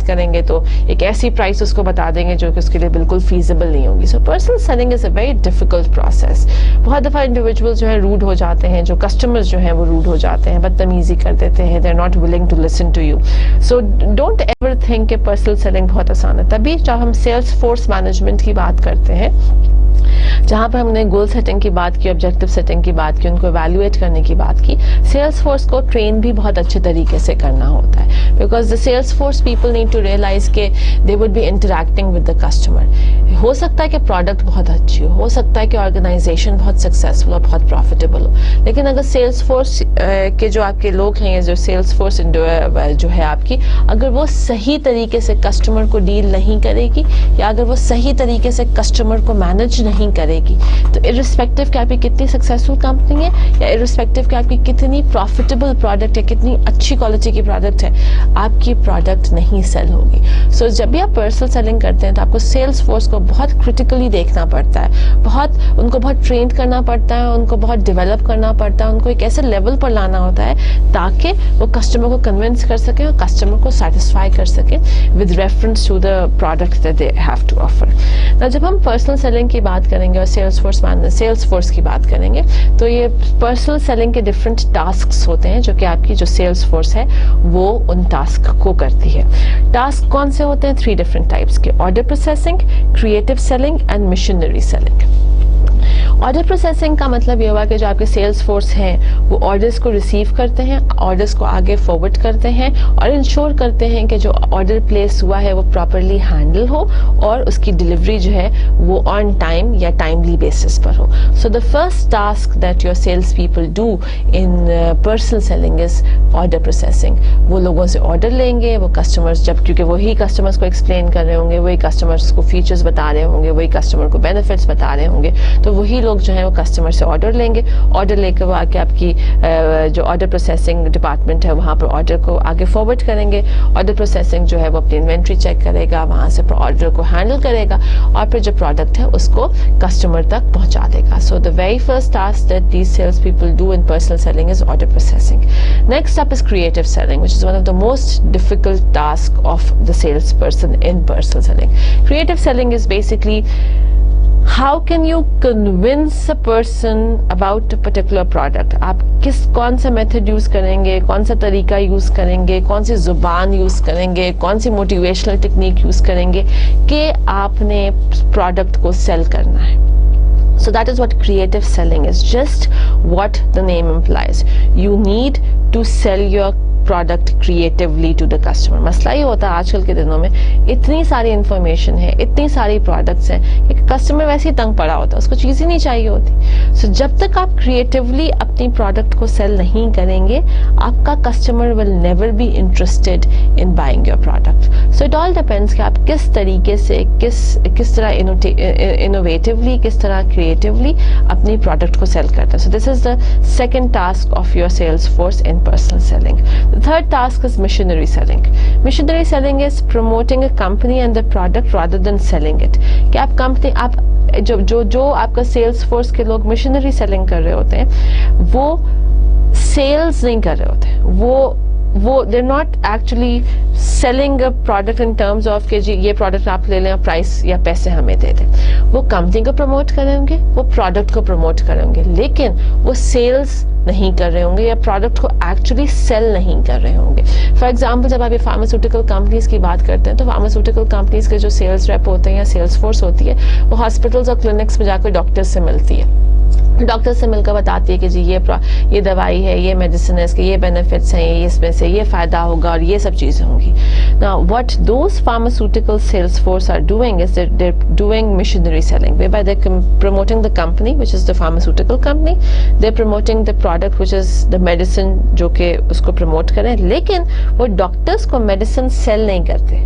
S1: करेंगे तो एक ऐसी प्राइस उसको बता देंगे जो कि उसके लिए बिल्कुल फीजिबल नहीं होगी। So personal selling is a very difficult process. बहुत दफ़ा इंडिविजुअल जो है रूड हो जाते हैं, जो कस्टमर्स जो हैं वो रूड हो जाते हैं, बदतमीजी कर देते हैं, they are not willing to listen to you. So don't ever think कि पर्सनल सेलिंग बहुत आसान है। तभी जब हम सेल्स फोर्स मैनेजमेंट की बात करते हैं, जहाँ पर हमने गोल सेटिंग की बात की, ऑब्जेक्टिव सेटिंग की बात की, उनको एवेल्युएट करने की बात की, सेल्स फोर्स को ट्रेन भी बहुत अच्छे तरीके से करना होता है, because the sales force people need to realise के they would be interacting with the customer. हो सकता है कि प्रोडक्ट बहुत अच्छी हो सकता है कि ऑर्गेनाइजेशन बहुत सक्सेसफुल और बहुत प्रॉफिटेबल हो, लेकिन अगर सेल्स फोर्स के जो आपके लोग हैं, जो सेल्स फोर्स जो है आपकी, अगर वो सही तरीके से कस्टमर को डील नहीं करेगी या अगर वो सही तरीके से कस्टमर को मैनेज नहीं करेगी, तो इर्रिस्पेक्टिव कि आपकी कितनी सक्सेसफुल कंपनी है या इर्रिस्पेक्टिव कि आपकी कितनी प्रॉफिटेबल प्रोडक्ट है, कितनी अच्छी क्वालिटी की प्रोडक्ट है, आपकी प्रोडक्ट नहीं सेल होगी। सो जब भी आप पर्सनल सेलिंग करते हैं तो आपको सेल्स फोर्स को बहुत क्रिटिकली देखना पड़ता है, उनको बहुत ट्रेन करना पड़ता है, उनको बहुत डेवलप करना पड़ता है, उनको एक ऐसे लेवल पर लाना होता है ताकि वो कस्टमर को कन्विंस कर सकें और कस्टमर को सेटिस्फाई कर सकें with reference to the product that they have to offer. जब हम पर्सनल सेलिंग की बात करेंगे और सेल्स फोर्स की बात करेंगे तो ये पर्सनल सेलिंग के डिफरेंट टास्क्स होते हैं जो कि आपकी जो सेल्स फोर्स है वो उन टास्क को करती है। टास्क कौन से होते हैं? 3 डिफरेंट टाइप्स के, order processing, creative selling and machinery selling. Order processing का मतलब ये हुआ कि जो आपके सेल्स फोर्स हैं वो ऑर्डर्स को रिसीव करते हैं, ऑर्डर्स को आगे फॉरवर्ड करते हैं और इंश्योर करते हैं कि जो ऑर्डर प्लेस हुआ है वो प्रॉपरली हैंडल हो और उसकी डिलीवरी जो है वो ऑन टाइम या टाइमली बेसिस पर हो। So the first task that your sales people do in personal selling is order processing. वो लोगों से ऑर्डर लेंगे, वो कस्टमर्स जब क्योंकि वही कस्टमर्स को एक्सप्लेन कर रहे होंगे, वही कस्टमर्स को फीचर्स बता रहे होंगे, वही कस्टमर को बेनिफिट्स बता रहे होंगे, तो वही लोग जो है वो कस्टमर से ऑर्डर लेंगे। ऑर्डर लेकर वो आके आपकी जो ऑर्डर प्रोसेसिंग डिपार्टमेंट है वहाँ पर ऑर्डर को आगे फॉरवर्ड करेंगे। ऑर्डर प्रोसेसिंग जो है वो अपनी इन्वेंट्री चेक करेगा, वहाँ से ऑर्डर को हैंडल करेगा और फिर जो प्रोडक्ट है उसको कस्टमर तक पहुँचा देगा। So the very first task that these cells people do in personal selling is order processing. Next up is creative selling, which is one of the most difficult task of the salesperson in personal selling. Creative selling is basically how can you convince a person about a particular product. आप कौन सा method use करेंगे, कौन सा तरीका use करेंगे, कौन सी जुबान यूज करेंगे, कौन सी मोटिवेशनल टेक्निक यूज करेंगे कि आपने प्रोडक्ट को सेल करना है। So that is what creative selling is, just what the name implies. You need to sell your product creatively to the customer. मसला ये होता है आजकल के दिनों में इतनी सारी इंफॉर्मेशन है, इतनी सारी प्रोडक्ट्स हैं कि कस्टमर वैसे ही तंग पड़ा होता है, उसको चीज़ ही नहीं चाहिए होती। सो जब तक आप क्रिएटिवली अपनी प्रोडक्ट को सेल नहीं करेंगे आपका customer will never be interested in buying your product. So it all depends कि आप किस तरीके से किस तरह इनोवेटिवली, किस तरह क्रिएटिवली अपनी प्रोडक्ट को सेल करते हैं। So this is the second task of your sales force in personal selling. The third task is missionary selling. Missionary selling is promoting a company and the product rather than selling it. कि आप company आप जो आपका sales force के लोग missionary selling कर रहे होते हैं वो सेल्स नहीं कर रहे होते, वो they're not actually selling a product in terms of कि जी ये प्रोडक्ट आप ले लें और प्राइस या पैसे हमें दे दें। वो कंपनी को प्रमोट करेंगे, वो प्रोडक्ट को प्रमोट करेंगे, लेकिन वो सेल्स नहीं कर रहे होंगे या प्रोडक्ट को एक्चुअली सेल नहीं कर रहे होंगे। फॉर एग्जांपल जब आप ये फार्मास्यूटिकल कंपनीज की बात करते हैं तो फार्मास्यूटिकल कंपनीज के जो सेल्स रेप होते हैं या सेल्स फोर्स होती है वो हॉस्पिटल्स और क्लिनिक्स में जाकर डॉक्टर्स से मिलती है, डॉक्टर से मिलकर बताती है कि जी ये दवाई है, ये मेडिसिन है, इसके ये बेनिफिट्स हैं, ये इसमें से ये फ़ायदा होगा और ये सब चीज़ें होंगी। Now what those pharmaceutical sales force are doing is they're doing missionary selling whereby they're promoting the company which is the pharmaceutical company, they're promoting the product which is the medicine जो कि उसको promote करें, लेकिन वो doctors को medicine cell नहीं करते।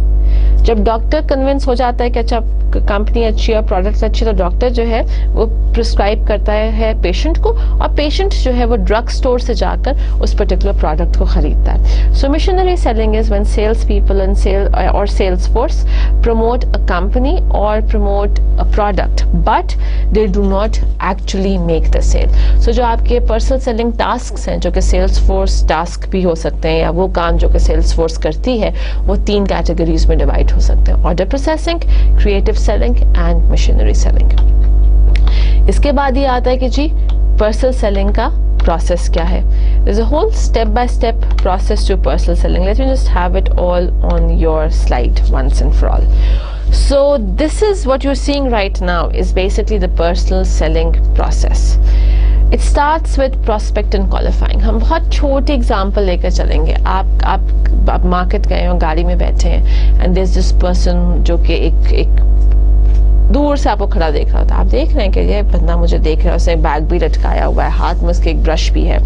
S1: जब डॉक्टर कन्विंस हो जाता है कि अच्छा कंपनी अच्छी है, प्रोडक्ट्स अच्छी, तो डॉक्टर जो है वो प्रिस्क्राइब करता है पेशेंट को, और पेशेंट जो है वो ड्रग स्टोर से जाकर उस पर्टिकुलर प्रोडक्ट को खरीदता है. So missionary selling is when sales people and sales force promote a company or promote a product but they do not actually make the sale. So जो आपके personal selling tasks हैं, जो कि sales force task भी हो सकते हैं, या वो काम जो कि sales force करती है, वो 3 categories में divide हो सकते हैं: order processing, creative selling and machinery selling. इसके बाद ये आता है कि जी personal selling का process क्या है. There's a whole step-by-step process to personal selling. Let me just have it all on your slide once and for all. So this is what you're seeing right now is basically the personal selling process. It starts with prospect and qualifying. हम बहुत छोटे example लेकर चलेंगे. आप market गए हो, गाड़ी में बैठे हैं, and there's this person जो कि एक दूर से आपको खड़ा देख रहा होता है. आप देख रहे हैं कि ये बंदा मुझे देख रहा है, उसने बैग भी लटकाया हुआ है, हाथ में उसके एक ब्रश भी है.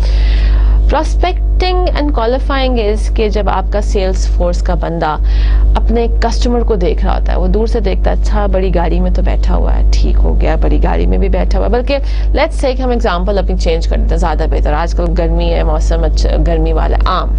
S1: प्रोस्पेक्टिंग एंड क्वालिफाइंग इज कि जब आपका सेल्स फोर्स का बंदा अपने कस्टमर को देख रहा होता है, वो दूर से देखता है, अच्छा बड़ी गाड़ी में तो बैठा हुआ है, ठीक हो गया, बड़ी गाड़ी में भी बैठा हुआ है. बल्कि लेट्स से हम एग्जांपल अपनी चेंज कर देते हैं, ज़्यादा बेहतर. आजकल गर्मी है, मौसम अच्छा, गर्मी वाला आम.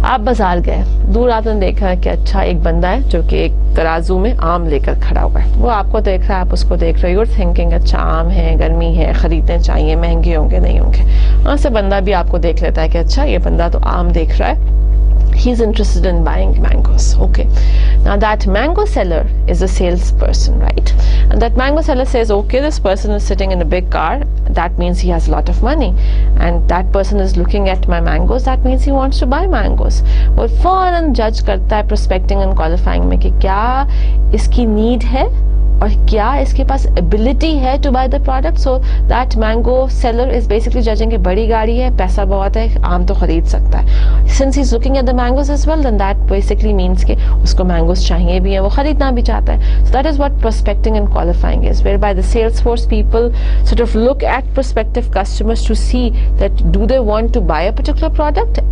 S1: आप बाजार गए, दूर आपने देखा कि अच्छा एक बंदा है जो कि एक तराजू में आम लेकर खड़ा हुआ है. वो आपको देख रहा है, आप उसको देख रहे हो, यूर थिंकिंग अच्छा आम है, गर्मी है, खरीदने चाहिए, महंगे होंगे नहीं होंगे. वहाँ से बंदा भी आपको देख लेता है कि अच्छा ये बंदा तो आम देख रहा है, he's interested in buying mangoes. Okay, now that mango seller is a salesperson, right? And that mango seller says, okay, this person is sitting in a big car, that means he has a lot of money, and that person is looking at my mangoes, that means he wants to buy mangoes. वो फौरन जज करता है prospecting and qualifying में कि क्या इसकी need है और क्या इसके पास एबिलिटी है to buy the product. So that mango seller is basically judging कि बड़ी गाड़ी है, पैसा बहुत है, आम तो खरीद सकता है. Since he is looking at the mangoes as well, then that basically means कि उसको मैंगोज चाहिए भी हैं, वो खरीदना भी चाहता है. So that is what prospecting and qualifying is, where by the sales force people sort of look at prospective customers to see that do they want to buy a particular product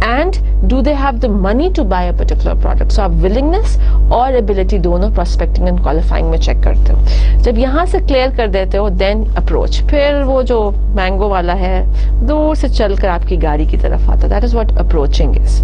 S1: and do they have the money to buy a particular product. So आप willingness और ability दोनों prospecting and qualifying में check करते हो. जब यहाँ से clear कर देते हो then approach. फिर वो जो mango वाला है दूर से चलकर आपकी गाड़ी की तरफ आता है. That is what approaching is.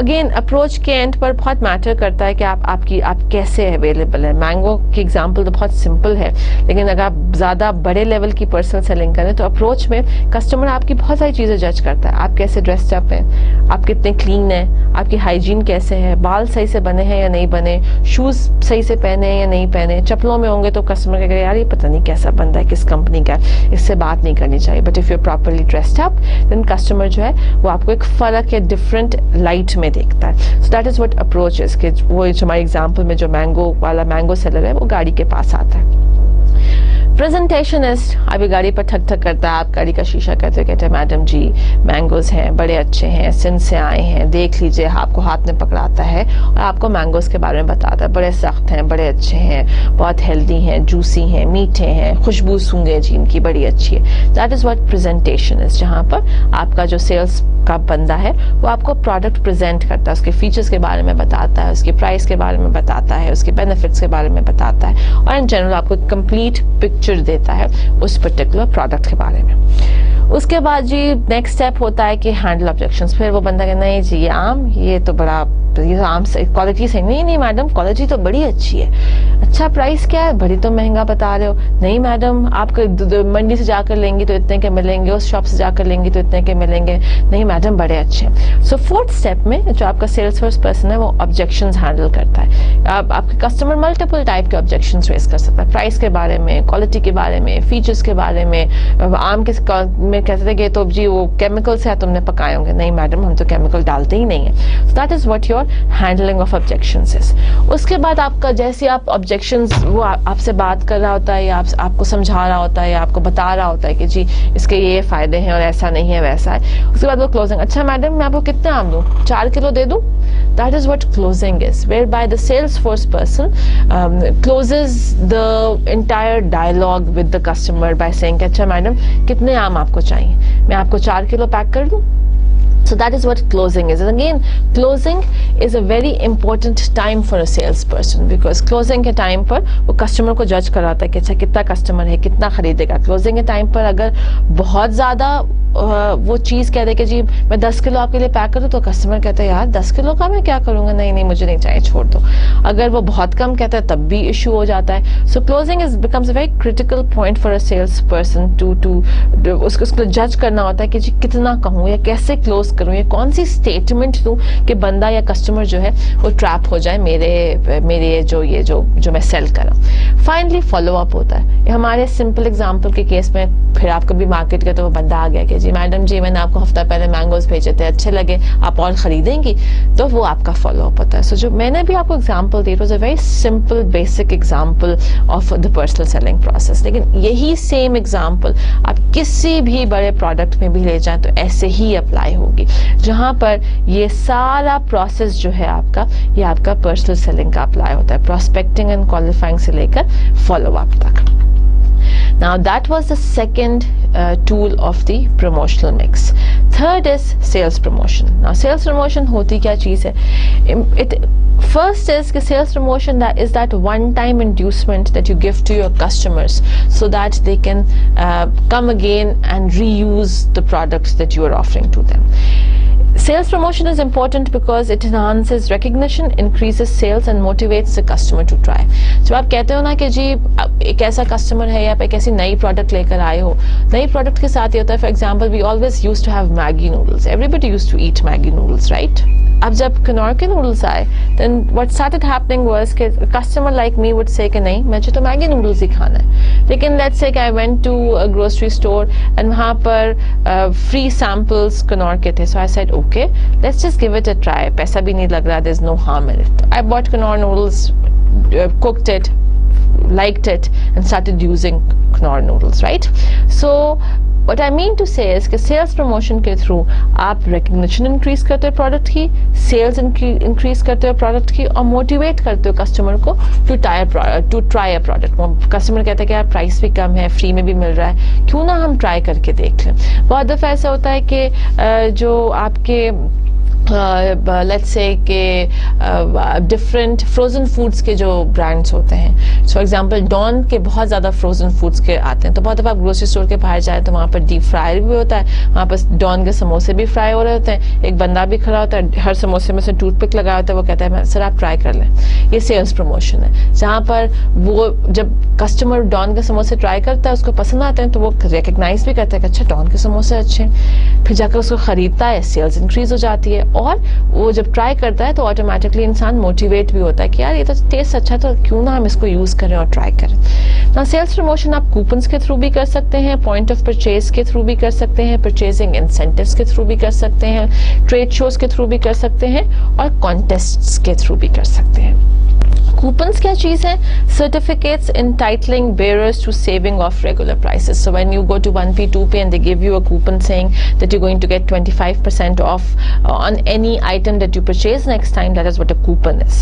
S1: Again approach के end पर बहुत matter करता है कि आप कैसे available है. Mango की example तो बहुत simple है, लेकिन अगर आप ज़्यादा बड़े level की personal selling करें तो approach में customer आपकी बहुत सारी चीज़ें judge करता है. आप कैसे dressed up हैं, आप कितने क्लीन हैं, आपकी हाइजीन कैसे है, बाल सही से बने हैं या नहीं बने, शूज सही से पहने हैं या नहीं पहने. चप्पलों में होंगे तो कस्टमर कहेगा यार ये पता नहीं कैसा बंदा है, किस कंपनी का है, इससे बात नहीं करनी चाहिए. But if you are properly dressed up then customer जो है वो आपको एक फर्क या डिफरेंट लाइट में देखता है. So that is what approach is कि वो जो हमारे एग्जाम्पल में जो मैंगो वाला मैंगो सेलर है वो गाड़ी के पास आता है. प्रेजेंटेशनिस्ट अभी गाड़ी पर ठक ठक करता है, आप गाड़ी का शीशा कहते हैं मैडम जी मैंगोज हैं, बड़े अच्छे हैं, सिंध से आए हैं, देख लीजिए. आपको हाथ में पकड़ाता है और आपको मैंगोज के बारे में बताता है, बड़े सख्त हैं, बड़े अच्छे हैं, बहुत हेल्दी हैं, जूसी हैं, मीठे हैं, खुशबू सूंघे जी इनकी बड़ी अच्छी है. That is what presentation is, जहाँ पर आपका जो सेल्स का बंदा है वो आपको प्रोडक्ट प्रेजेंट करता है, उसके फीचर्स के बारे में बताता है, उसकी प्राइस के बारे में बताता है, उसके बेनिफिट्स के बारे में बताता है, और इन जनरल आपको कंप्लीट पिक्चर देता है उस पर्टिकुलर प्रोडक्ट के बारे में. उसके बाद जी नेक्स्ट स्टेप होता है कि हैंडल ऑब्जेक्शंस. फिर वो बंदा कहता नहीं जी ये आम, ये तो बड़ा, ये तो आम से क्वालिटी सही नहीं मैडम, क्वालिटी तो बड़ी अच्छी है. अच्छा प्राइस क्या है, बड़ी तो महंगा बता रहे हो. नहीं मैडम आप मंडी से जाकर लेंगी तो इतने के मिलेंगे, उस शॉप से जाकर लेंगी तो इतने के मिलेंगे. नहीं मैडम बड़े अच्छे हैं. सो फोर्थ स्टेप में जो आपका सेल्स फोर्स पर्सन है वो ऑब्जेक्शंस हैंडल करता है. आपके कस्टमर मल्टीपल टाइप के ऑब्जेक्शंस रेज कर सकता है, प्राइस के बारे में, क्वालिटी के बारे में, फीचर्स के बारे में. आम के में कहते थे कि तो जी वो केमिकल से है, तुमने पकाए होंगे. नहीं मैडम हम तो केमिकल डालते ही नहीं है. So that is what your handling of objections is. उसके बाद आपका जैसे आप ऑब्जेक्शंस वो आपसे बात कर रहा होता है या आपको समझा रहा होता है या आपको बता रहा होता है कि जी इसके ये फायदे हैं और ऐसा नहीं है वैसा है. उसके बाद वो क्लोजिंग, अच्छा मैडम मैं आपको कितने आम दूं, 4 किलो दे दूं. That is what closing is, whereby the Salesforce person closes the entire dialogue with the customer by saying, अच्छा मैडम कितने आम आपको चाहिए, मैं आपको 4 किलो पैक कर दूं. So that is what closing is. And again, closing is a very important time for a salesperson, because closing के time पर वो customer को judge कराता है कि अच्छा कितना customer है, कितना खरीदेगा. Closing के time पर अगर बहुत ज़्यादा वो चीज़ कह दे कि जी मैं 10 किलो आपके लिए पैक करूँ, तो कस्टमर कहता है यार 10 किलो का मैं क्या करूँगा, नहीं नहीं मुझे नहीं चाहिए, छोड़ दो. अगर वो बहुत कम कहता है तब भी इशू हो जाता है. So closing is becomes a very critical point for a sales person to उसको जज करना होता है कि जी कितना कहूँ या कैसे क्लोज करूँ या कौन सी स्टेटमेंट दूँ कि बंदा या कस्टमर जो है वो ट्रैप हो जाए मेरे जो मैं सेल कर रहा हूँ. फाइनली फॉलो अप होता है. हमारे सिंपल एग्जाम्पल के केस में फिर आप कभी मार्केट के तो वो बंदा आ गया कि जी मैडम जी मैंने आपको हफ्ता पहले मैंगोज भेजे थे, अच्छे लगे, आप और खरीदेंगी, तो वो आपका फॉलो अप होता है. सो जो मैंने भी आपको example the, it was a very simple basic example of the personal selling process. लेकिन यही सेम एग्जांपल आप किसी भी बड़े प्रोडक्ट में भी ले जाएं तो ऐसे ही अप्लाई होगी, जहां पर ये सारा प्रोसेस जो है ये आपका पर्सनल सेलिंग का अप्लाई होता है, प्रोस्पेक्टिंग एंड क्वालिफाइंग से लेकर फॉलो अप तक. Now that was the second tool of the promotional mix. Third is sales promotion. Now sales promotion होती क्या चीज़ है? First is कि sales promotion is that one-time inducement that you give to your customers so that they can come again and reuse the products that you are offering to them. Sales promotion is important because it enhances recognition, increases sales and motivates the customer to try. जब आप कहते हो ना कि जी एक ऐसा customer है या आप एक ऐसी नई प्रोडक्ट लेकर आए हो, नई प्रोडक्ट के साथ ये होता है, for example we always used to have Maggi noodles, everybody used to eat Maggi noodles, right? अब जब कनौर के नूडल्स आए, then what started happening was कि customer like me would say कि नहीं मुझे तो मैगी नूडल्स ही खाना है. लेकिन let's say I went to a grocery store and वहाँ पर फ्री सैम्पल्स कनौर के थे, so I said okay let's just give it a try, पैसा भी नहीं लग रहा, there is no harm in it. I bought Knorr noodles, cooked it, liked it and started using Knorr noodles, right? So what I mean to say is कि sales promotion के through आप recognition increase करते हो product की, sales increase करते हो product की, और motivate करते हो customer को to try a product. customer कहता है कि यार price भी कम है, free में भी मिल रहा है, क्यों ना हम try करके देख लें. बहुत दफ़ा ऐसा होता है कि जो आपके लेट्स से कि डिफरेंट फ्रोजन फूड्स के जो ब्रांड्स होते हैं, फॉर एग्जांपल डॉन के बहुत ज़्यादा फ्रोजन फूड्स के आते हैं, तो बहुत दफ़ा आप ग्रोसरी स्टोर के बाहर जाए तो वहाँ पर डीप फ्राई भी होता है, वहाँ पर डॉन के समोसे भी फ्राई हो रहे होते हैं, एक बंदा भी खड़ा होता है, हर समोसे में से टूथपिक लगाया होता है, वो कहता है सर आप ट्राई कर लें. ये सेल्स प्रमोशन है, जहाँ पर वो जब कस्टमर डॉन के समोसे ट्राई करता है, उसको पसंद आते हैं, तो वो रिकग्नाइज भी करता है कि अच्छा डॉन के समोसे अच्छे हैं, फिर जाकर उसको ख़रीदता है, सेल्स इंक्रीज हो जाती है, और वो जब ट्राई करता है तो ऑटोमेटिकली इंसान मोटिवेट भी होता है कि यार ये तो टेस्ट अच्छा है, तो क्यों ना हम इसको यूज़ करें और ट्राई करें. ना सेल्स प्रमोशन आप कूपन्स के थ्रू भी कर सकते हैं, पॉइंट ऑफ परचेज के थ्रू भी कर सकते हैं, परचेजिंग इंसेंटिव्स के थ्रू भी कर सकते हैं, ट्रेड शोज के थ्रू भी कर सकते हैं, और कॉन्टेस्ट्स के थ्रू भी कर सकते हैं. Coupons क्या चीज़ है? Certificates entitling bearers to saving of regular prices. So when you go to 1P, 2P and they give you a coupon saying that you're going to get 25% off on any item that you purchase next time, that is what a coupon is.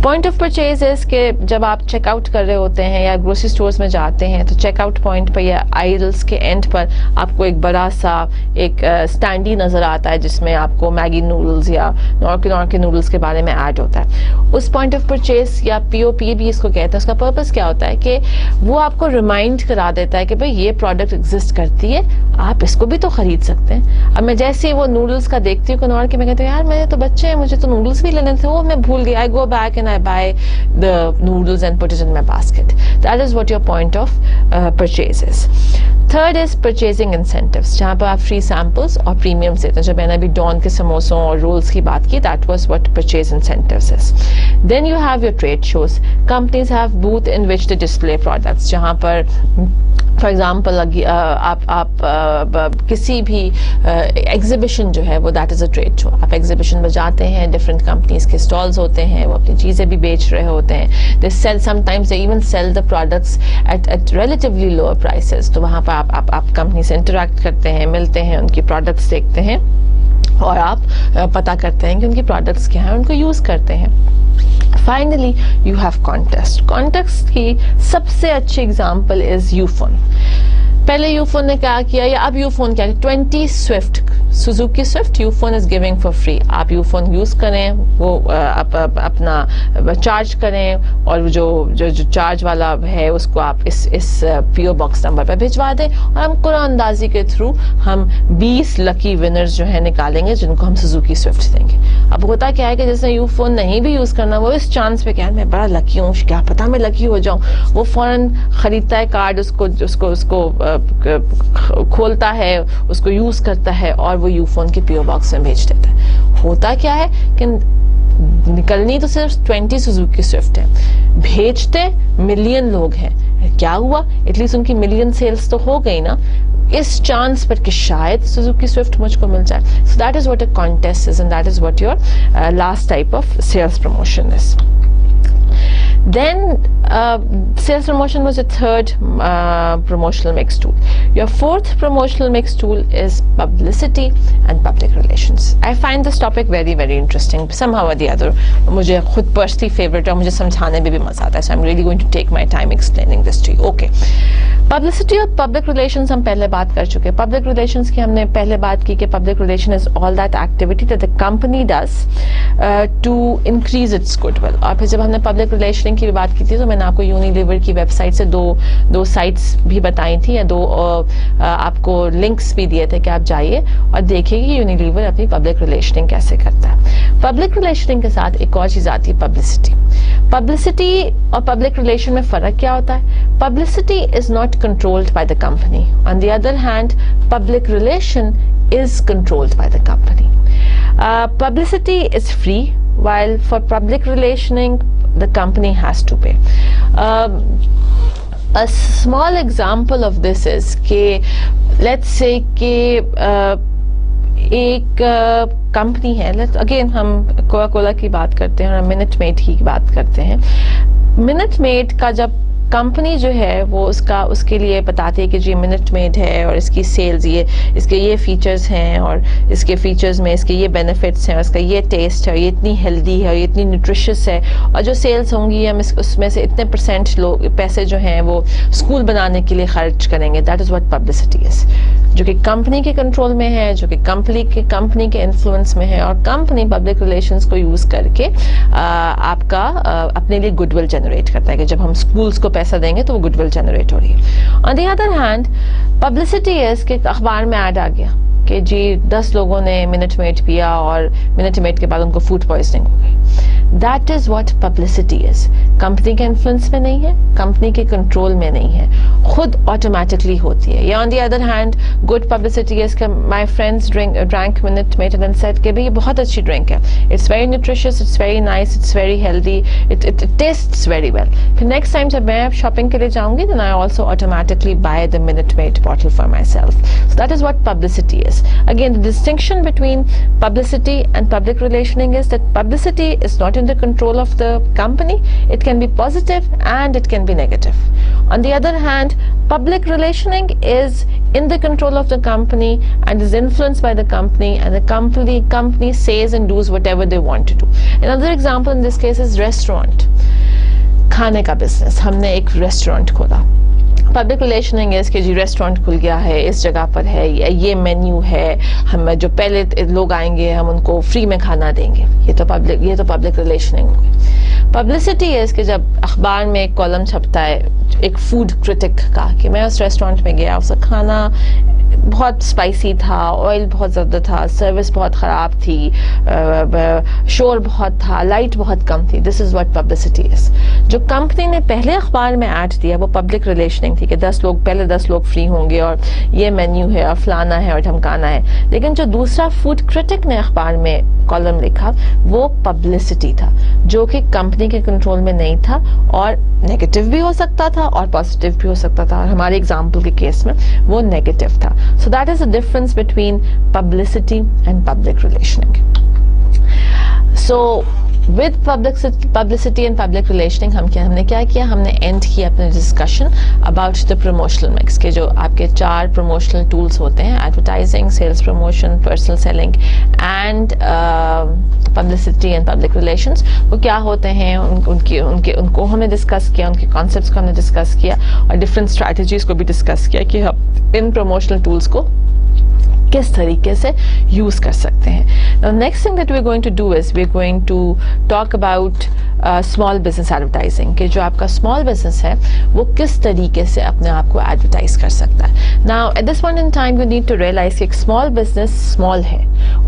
S1: Point of purchase is कि जब आप checkout कर रहे होते हैं या grocery stores में जाते हैं, तो चेकआउट पॉइंट पर या आइल्स के एंड पर आपको एक बड़ा सा एक स्टैंडी नज़र आता है जिसमें आपको मैगी नूडल्स या नॉर के नूडल्स के बारे में ऐड होता है. उस पॉइंट ऑफ परचेज या POP भी इसको कहते हैं, उसका पर्पस क्या होता है कि वो आपको रिमाइंड करा देता है कि भाई ये प्रोडक्ट एग्जिस्ट करती है, आप इसको भी तो खरीद सकते हैं. अब मैं जैसे ही वो नूडल्स का देखती हूँ कनौर के, मैं कहती हूँ यार मेरे तो बच्चे हैं, मुझे तो नूडल्स भी लेने थे, वो मैं भूल गई. I go back and I buy the noodles and put it in my basket. That is what your point of purchase is. Third is purchasing incentives, जहाँ पर आप free samples और premiums देते हैं. जब मैंने अभी डॉन के समोसों और रोल्स की बात की, that was what purchase incentives is. Then you have your trade shows. Companies have booth in which they display products, जहाँ पर फॉर एग्जाम्पल आप किसी भी एग्जीबिशन जो है वो that is a trade show. आप एग्जीबिशन में जाते हैं, डिफरेंट कंपनीज के स्टॉल्स होते हैं, वो अपनी चीज़ें भी बेच रहे होते हैं. They sell sometimes they even sell the products at relatively lower prices. तो वहाँ पर आप कंपनी से इंटरेक्ट करते हैं, मिलते हैं, उनकी प्रोडक्ट्स देखते हैं, और आप पता करते हैं कि उनकी प्रोडक्ट्स क्या हैं, उनको यूज़ करते हैं. Finally, you have contest. Contest की सबसे अच्छी एग्जाम्पल इज यूफोन. पहले यूफोन ने क्या किया या अब यूफोन क्या, 20 Swift Suzuki Swift U-Phone is giving for free. آپ U-Phone use کریں, وہ اپنا چارج کریں, اور جو چارج والا ہے اس کو آپ اس پی او باکس نمبر پہ بھجوا دیں, اور ہم قرآن اندازی کے تھرو ہم 20 لکی ونرز جو ہیں نکالیں گے جن کو ہم Suzuki Swift دیں گے. اب ہوتا کیا ہے کہ جس نے U-Phone نہیں بھی یوز کرنا, وہ اس چانس پہ کیا ہے میں بڑا لکی ہوں, کیا پتا میں لکی ہو جاؤں, وہ فوراً خریدتا ہے کارڈ, اس کو کھولتا ہے, اس کو یوز کرتا ہے, اور وہ U-Phone کے پی او باکس میں بھیج دیتا ہے. ہوتا کیا ہے کہ نکلنی تو صرف 20 Suzuki Swift ہے, بھیجتے ملین لوگ ہیں. کیا ہوا, ایٹ لیسٹ ان کی ملین سیلز تو ہو گئی نا, اس چانس پر کہ شاید Suzuki Swift مجھ کو مل جائے. So that is what a contest is, and that is what your last type of sales promotion is. Then sales promotion was your third promotional mix tool. Your fourth promotional mix tool is publicity and public relations. I find this topic very very interesting somehow or the other. مجھے خود personally favorite ہے, مجھے سمجھانے میں بھی مزہ آتا ہے, so I'm really going to take my time explaining this to you. Okay, publicity اور public relations ہم پہلے بات کر چکے. public relations کی ہم نے پہلے بات کی کہ public relation is all that activity that the company does to increase its goodwill. اور پھر جب ہم نے public relations کی بھی بات کی تھی تو میں نے آپ کو یونیلیور کی ویب سائٹ سے دو سائٹس بھی بتائی تھی, یا 2 آپ کو لنکس بھی دیے تھے کہ آپ جائیے اور دیکھیں کہ یونیلیور اپنی پبلک ریلیشننگ کیسے کرتا ہے. پبلک ریلیشننگ کے ساتھ ایک اور چیز آتی ہے پبلسٹی. پبلسٹی اور پبلک ریلیشن میں فرق کیا ہوتا ہے؟ Publicity is not controlled by the company, on the other hand public relation is controlled by the company. Publicity is free, while for public relationing the company has to pay. A small example of this is کہ let's say کہ ایک company ہے, again ہم Coca Cola کی بات کرتے ہیں اور منٹ میڈ کی بات کرتے ہیں. منٹ میڈ کا جب کمپنی جو ہے وہ اس کے لیے بتاتی ہے کہ جی منٹ میڈ ہے اور اس کی سیلز اس کے یہ فیچرز ہیں, اور اس کے فیچرز میں اس کے یہ بینیفٹس ہیں, اور اس کا یہ ٹیسٹ ہے, اور یہ اتنی ہیلدی ہے, اور یہ اتنی نیوٹریشس ہے, اور جو سیلز ہوں گی ہم اس میں سے اتنے % لوگ پیسے جو ہیں وہ اسکول بنانے کے لیے خرچ کریں گے. دیٹ از واٹ پبلسٹی از, جو کہ کمپنی کے کنٹرول میں ہے, جو کہ کمپنی کے انفلوئنس میں ہے, اور کمپنی پبلک ریلیشنز کو یوز کر کے آپ کا اپنے لیے گڈ ول جنریٹ کرتا ہے کہ جب ہم اسکولس کو پیسہ دیں گے تو وہ گڈ ول جنریٹ ہو رہی ہے. On the other hand publicity is کہ اخبار میں ایڈ آ گیا کہ جی 10 لوگوں نے منٹ میڈ پیا اور منٹ میڈ کے بعد ان کو فوڈ پوائزننگ ہو گئی. That is what publicity is. Company کے انفلوئنس میں نہیں ہے, کمپنی کے کنٹرول میں نہیں ہے, خود آٹومیٹکلی ہوتی ہے. یا on the other hand good publicity is کہ my friends drank mint made and said کہ بھائی یہ بہت اچھی ڈرنک ہے, it's very nutritious, it's very nice, it's very healthy, it tastes very well. پھر نیکسٹ ٹائم جب میں شاپنگ کے لیے جاؤں گی then I also automatically buy the mint made bottle for myself. So that is what publicity is. Again, the distinction between publicity and public relationing is that publicity is not in the control of the company. It can be positive and it can be negative. On the other hand, public relationing is in the control of the company and is influenced by the company, and the company says and does whatever they want to do. Another example in this case is restaurant. کھانے کا business, ہم نے ایک restaurant کھولا. Public relationing ہے کہ جی restaurant کھل گیا ہے, اس جگہ پر ہے, یہ مینیو ہے, ہم جو پہلے لوگ آئیں گے ہم ان کو فری میں کھانا دیں گے. یہ تو پبلک ریلیشننگ ہو گئی. پبلسٹی ہے اس کے جب اخبار میں ایک کالم چھپتا ہے ایک فوڈ کرٹک کا کہ میں اس ریسٹورینٹ میں گیا, اس کا کھانا بہت اسپائسی تھا, آئل بہت زیادہ تھا, سروس بہت خراب تھی, شور بہت تھا, لائٹ بہت کم تھی. دس از واٹ پبلسٹی از. جو کمپنی نے پہلے اخبار میں ایڈ دیا وہ پبلک ریلیشننگ تھی کہ 10 لوگ فری ہوں گے اور یہ مینیو ہے اور فلانا ہے اور ڈھمکانا ہے. لیکن جو دوسرا فوڈ کرٹک نے اخبار میں کالم لکھا وہ پبلسٹی تھا, جو کہ کمپنی کے کنٹرول میں نہیں تھا, اور نیگیٹو بھی ہو سکتا تھا اور پازیٹیو بھی ہو سکتا تھا. ہمارے اگزامپل کے کیس میں وہ نیگیٹو تھا. So that is the difference between publicity and public relationing. So with publicity and public relationing ہم نے کیا کیا, ہم نے اینڈ کیا اپنے discussion about the promotional mix کے جو آپ کے 4 پروموشنل ٹولس ہوتے ہیں, advertising, sales promotion, personal selling and publicity and public relations. وہ کیا ہوتے ہیں, ان کو ہم نے ڈسکس کیا, ان کے کانسیپٹس کو ہم نے ڈسکس کیا, اور ڈفرینٹ اسٹریٹجیز کو بھی ڈسکس کیا کہ ان پروموشنل ٹولس کو किस तरीके से यूज कर सकते हैं. Next thing that we are going to do is we are going to talk about small business advertising, कि जो आपका स्मॉल बिजनेस है वो किस तरीके से अपने आप को एडवर्टाइज कर सकता है. Now at this point in time you need to realise कि एक स्मॉल बिजनेस स्मॉल है,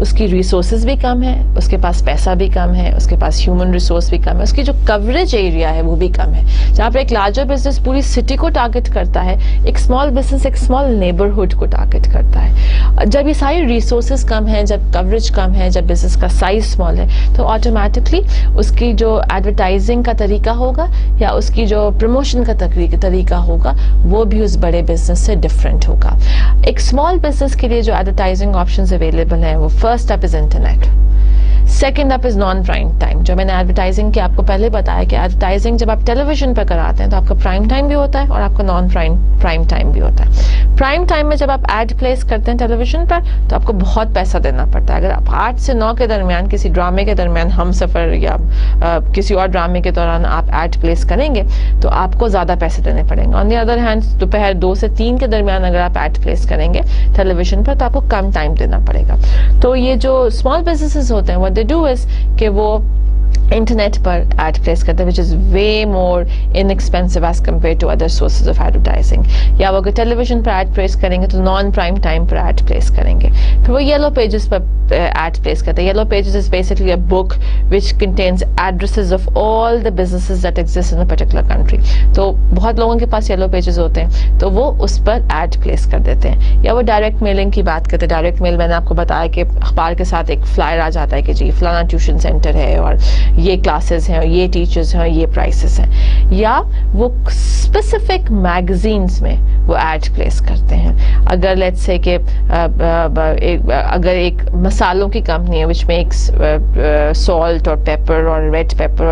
S1: उसकी रिसोर्सेज भी कम है, उसके पास पैसा भी कम है, उसके पास ह्यूमन रिसोर्स भी कम है, उसकी जो कवरेज एरिया है वो भी कम है. जहाँ पर एक लार्जर बिजनेस पूरी सिटी को टारगेट करता है, एक स्मॉल बिजनेस एक स्मॉल नेबरहुड को टारगेट करता है. जब ये सारी रिसोर्सेज कम है, जब कवरेज कम है, जब बिजनेस का साइज स्मॉल है, तो ऑटोमेटिकली उसकी जो एडवर्टाइजिंग का तरीका होगा या उसकी जो प्रमोशन का तरीका होगा वो भी उस बड़े बिजनेस से डिफरेंट होगा. एक स्मॉल बिजनेस के लिए जो एडवर्टाइजिंग ऑप्शंस अवेलेबल हैं वो first up is internet, second up is non prime time. जो मैंने एडवर्टाइजिंग की आपको पहले बताया कि एडवर्टाइजिंग जब आप टेलीविजन पर कराते हैं तो आपका प्राइम टाइम भी होता है और आपका नॉन प्राइम टाइम भी होता है. प्राइम टाइम में जब आप एड प्लेस करते हैं टेलीविजन पर तो आपको बहुत पैसा देना पड़ता है. अगर आप 8 से 9 के दरमियान किसी ड्रामे के दरमियान हम सफ़र या किसी और ड्रामे के दौरान आप एड प्लेस करेंगे तो आपको ज़्यादा पैसे देने पड़ेंगे. ऑन द अदर हैंड दोपहर 2 से 3 के दरमियान अगर आप एड प्लेस करेंगे टेलीविजन पर तो आपको कम टाइम देना पड़ेगा. तो ये जो स्मॉल बिजनेसेस होते हैं व्हाट दे डू इज कि वो इंटरनेट पर एड प्लेस करते हैं which is way more inexpensive as compare to other sources of advertising. या वो अगर टेलीविजन पर एड प्लेस करेंगे तो नॉन प्राइम टाइम पर एड प्लेस करेंगे. फिर वो येलो पेजेस पर एड प्लेस करते हैं. Yellow pages is basically a book which contains addresses of all the businesses that exist in a particular country. तो बहुत लोगों के पास येलो पेजेस होते हैं तो वो उस पर एड प्लेस कर देते हैं. या वो डायरेक्ट मेलिंग की बात करते हैं. डायरेक्ट मेल मैंने आपको बताया कि अखबार के साथ एक फ्लायर आ जाता है कि जी फलाना ट्यूशन सेंटर है और ये क्लासेस हैं, ये टीचर्स हैं, ये प्राइसेस हैं. या वो स्पेसिफिक मैगजीन्स में वो एड प्लेस करते हैं. अगर लेट्स से कि अगर एक मसालों की कंपनी है विच मेक्स सॉल्ट और पेपर और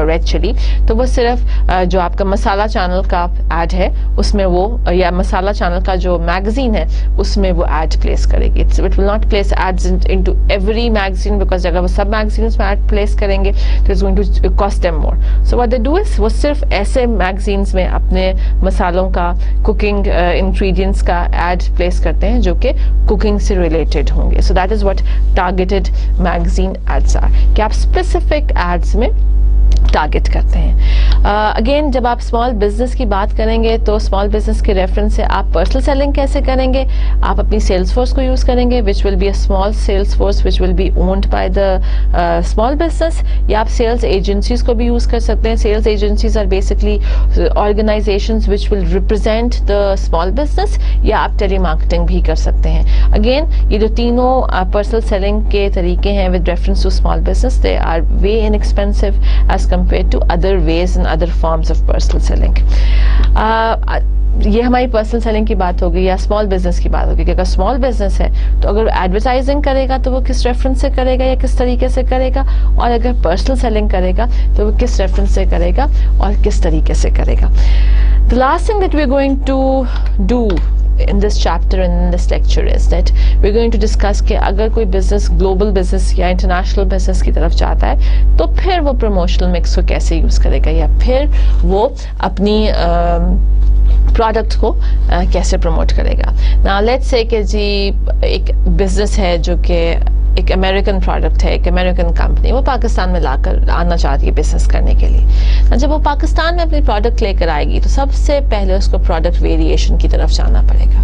S1: रेड चिली, तो वो सिर्फ जो आपका मसाला चैनल का एड है उसमें वो, या मसाला चैनल का जो मैगजीन है उसमें वो एड प्लेस करेगी. It will not place ads into every magazine because अगर वो सब मैगजीन्स में एड प्लेस करेंगे तो it's going to cost them more. So what they do is वो सिर्फ ऐसे मैगजीन्स में अपने मसालों का, कुकिंग इंग्रेडिएंट्स का एड प्लेस करते हैं जो कि कुकिंग से रिलेटेड होंगे. So that is what targeted magazine ads are, कि आप स्पेसिफिक एड्स में टारगेट करते हैं. अगेन जब आप स्मॉल बिजनेस की बात करेंगे तो स्मॉल बिजनेस के रेफरेंस से आप पर्सनल सेलिंग कैसे करेंगे. आप अपनी सेल्स फोर्स को यूज करेंगे विच will be a small cells force which will B owned by the small business. या आप सेल्स एजेंसीज को भी यूज कर सकते हैं. Sales agencies are basically organisations which will represent the small business. या आप टेली मार्केटिंग भी कर सकते हैं. अगेन ये जो तीनों पर्सनल सेलिंग के तरीके हैं with reference to small business they are way inexpensive as compared to other ways and other forms of personal selling. ये हमारी पर्सनल सेलिंग की बात होगी या स्मॉल बिजनेस की बात होगी. अगर स्मॉल बिजनेस है तो अगर एडवर्टाइजिंग करेगा तो वो किस रेफरेंस से करेगा या किस तरीके से करेगा, और अगर पर्सनल सेलिंग करेगा तो वो किस रेफरेंस से करेगा और किस तरीके से करेगा. The last thing that we're going to do in this chapter and in this lecture is that we're going to discuss कि अगर कोई बिजनेस ग्लोबल बिजनेस या इंटरनेशनल बिजनेस की तरफ जाता है तो फिर वो प्रमोशनल मिक्स को कैसे यूज करेगा या फिर वो अपनी प्रोडक्ट को कैसे प्रमोट करेगा. नाउ लेट्स से कि जी एक बिजनेस है जो कि एक अमेरिकन प्रोडक्ट है, एक अमेरिकन कंपनी, वो पाकिस्तान में लाकर आना चाहती है बिजनेस करने के लिए. जब वो पाकिस्तान में अपनी प्रोडक्ट लेकर आएगी तो सबसे पहले उसको प्रोडक्ट वेरिएशन की तरफ जाना पड़ेगा.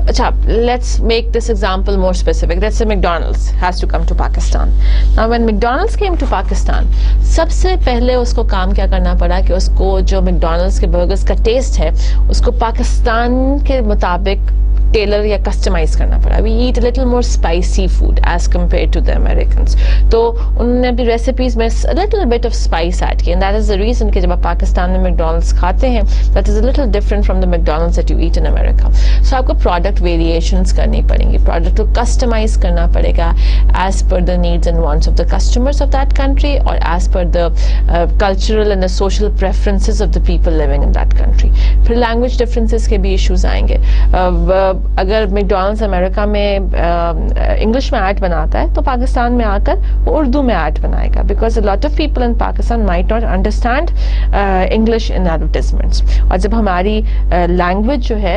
S1: अच्छा, let's make this example more specific. Let's say McDonald's has to come to Pakistan. Now when McDonald's came to Pakistan, सबसे पहले उसको काम क्या करना पड़ा कि उसको जो मैकडॉनल्ड्स के बर्गर्स का टेस्ट है उसको पाकिस्तान के मुताबिक टेलर या कस्टमाइज करना पड़ा. We eat a little more spicy food as compare to the Americans. तो उन्होंने अपनी रेसिपीज में a little bit of spice add की. And that is the reason कि जब आप पाकिस्तान में मैकडॉनल्ड्स खाते हैं that is a little different from the McDonald's that you eat in America. So आपको प्रोडक्ट वेरिएशंस करनी पड़ेंगी, प्रोडक्ट को कस्टमाइज करना पड़ेगा as per the needs and wants of the customers of that country or as per the cultural and the social preferences of the people living in that country. फिर language differences के भी issues आएंगे. अगर McDonald's America में English में add बनाता है तो पाकिस्तान में आकर वो उर्दू में ऐड बनाएगा, because a lot of people in Pakistan might not understand English in advertisements. और जब हमारी लैंग्वेज जो है,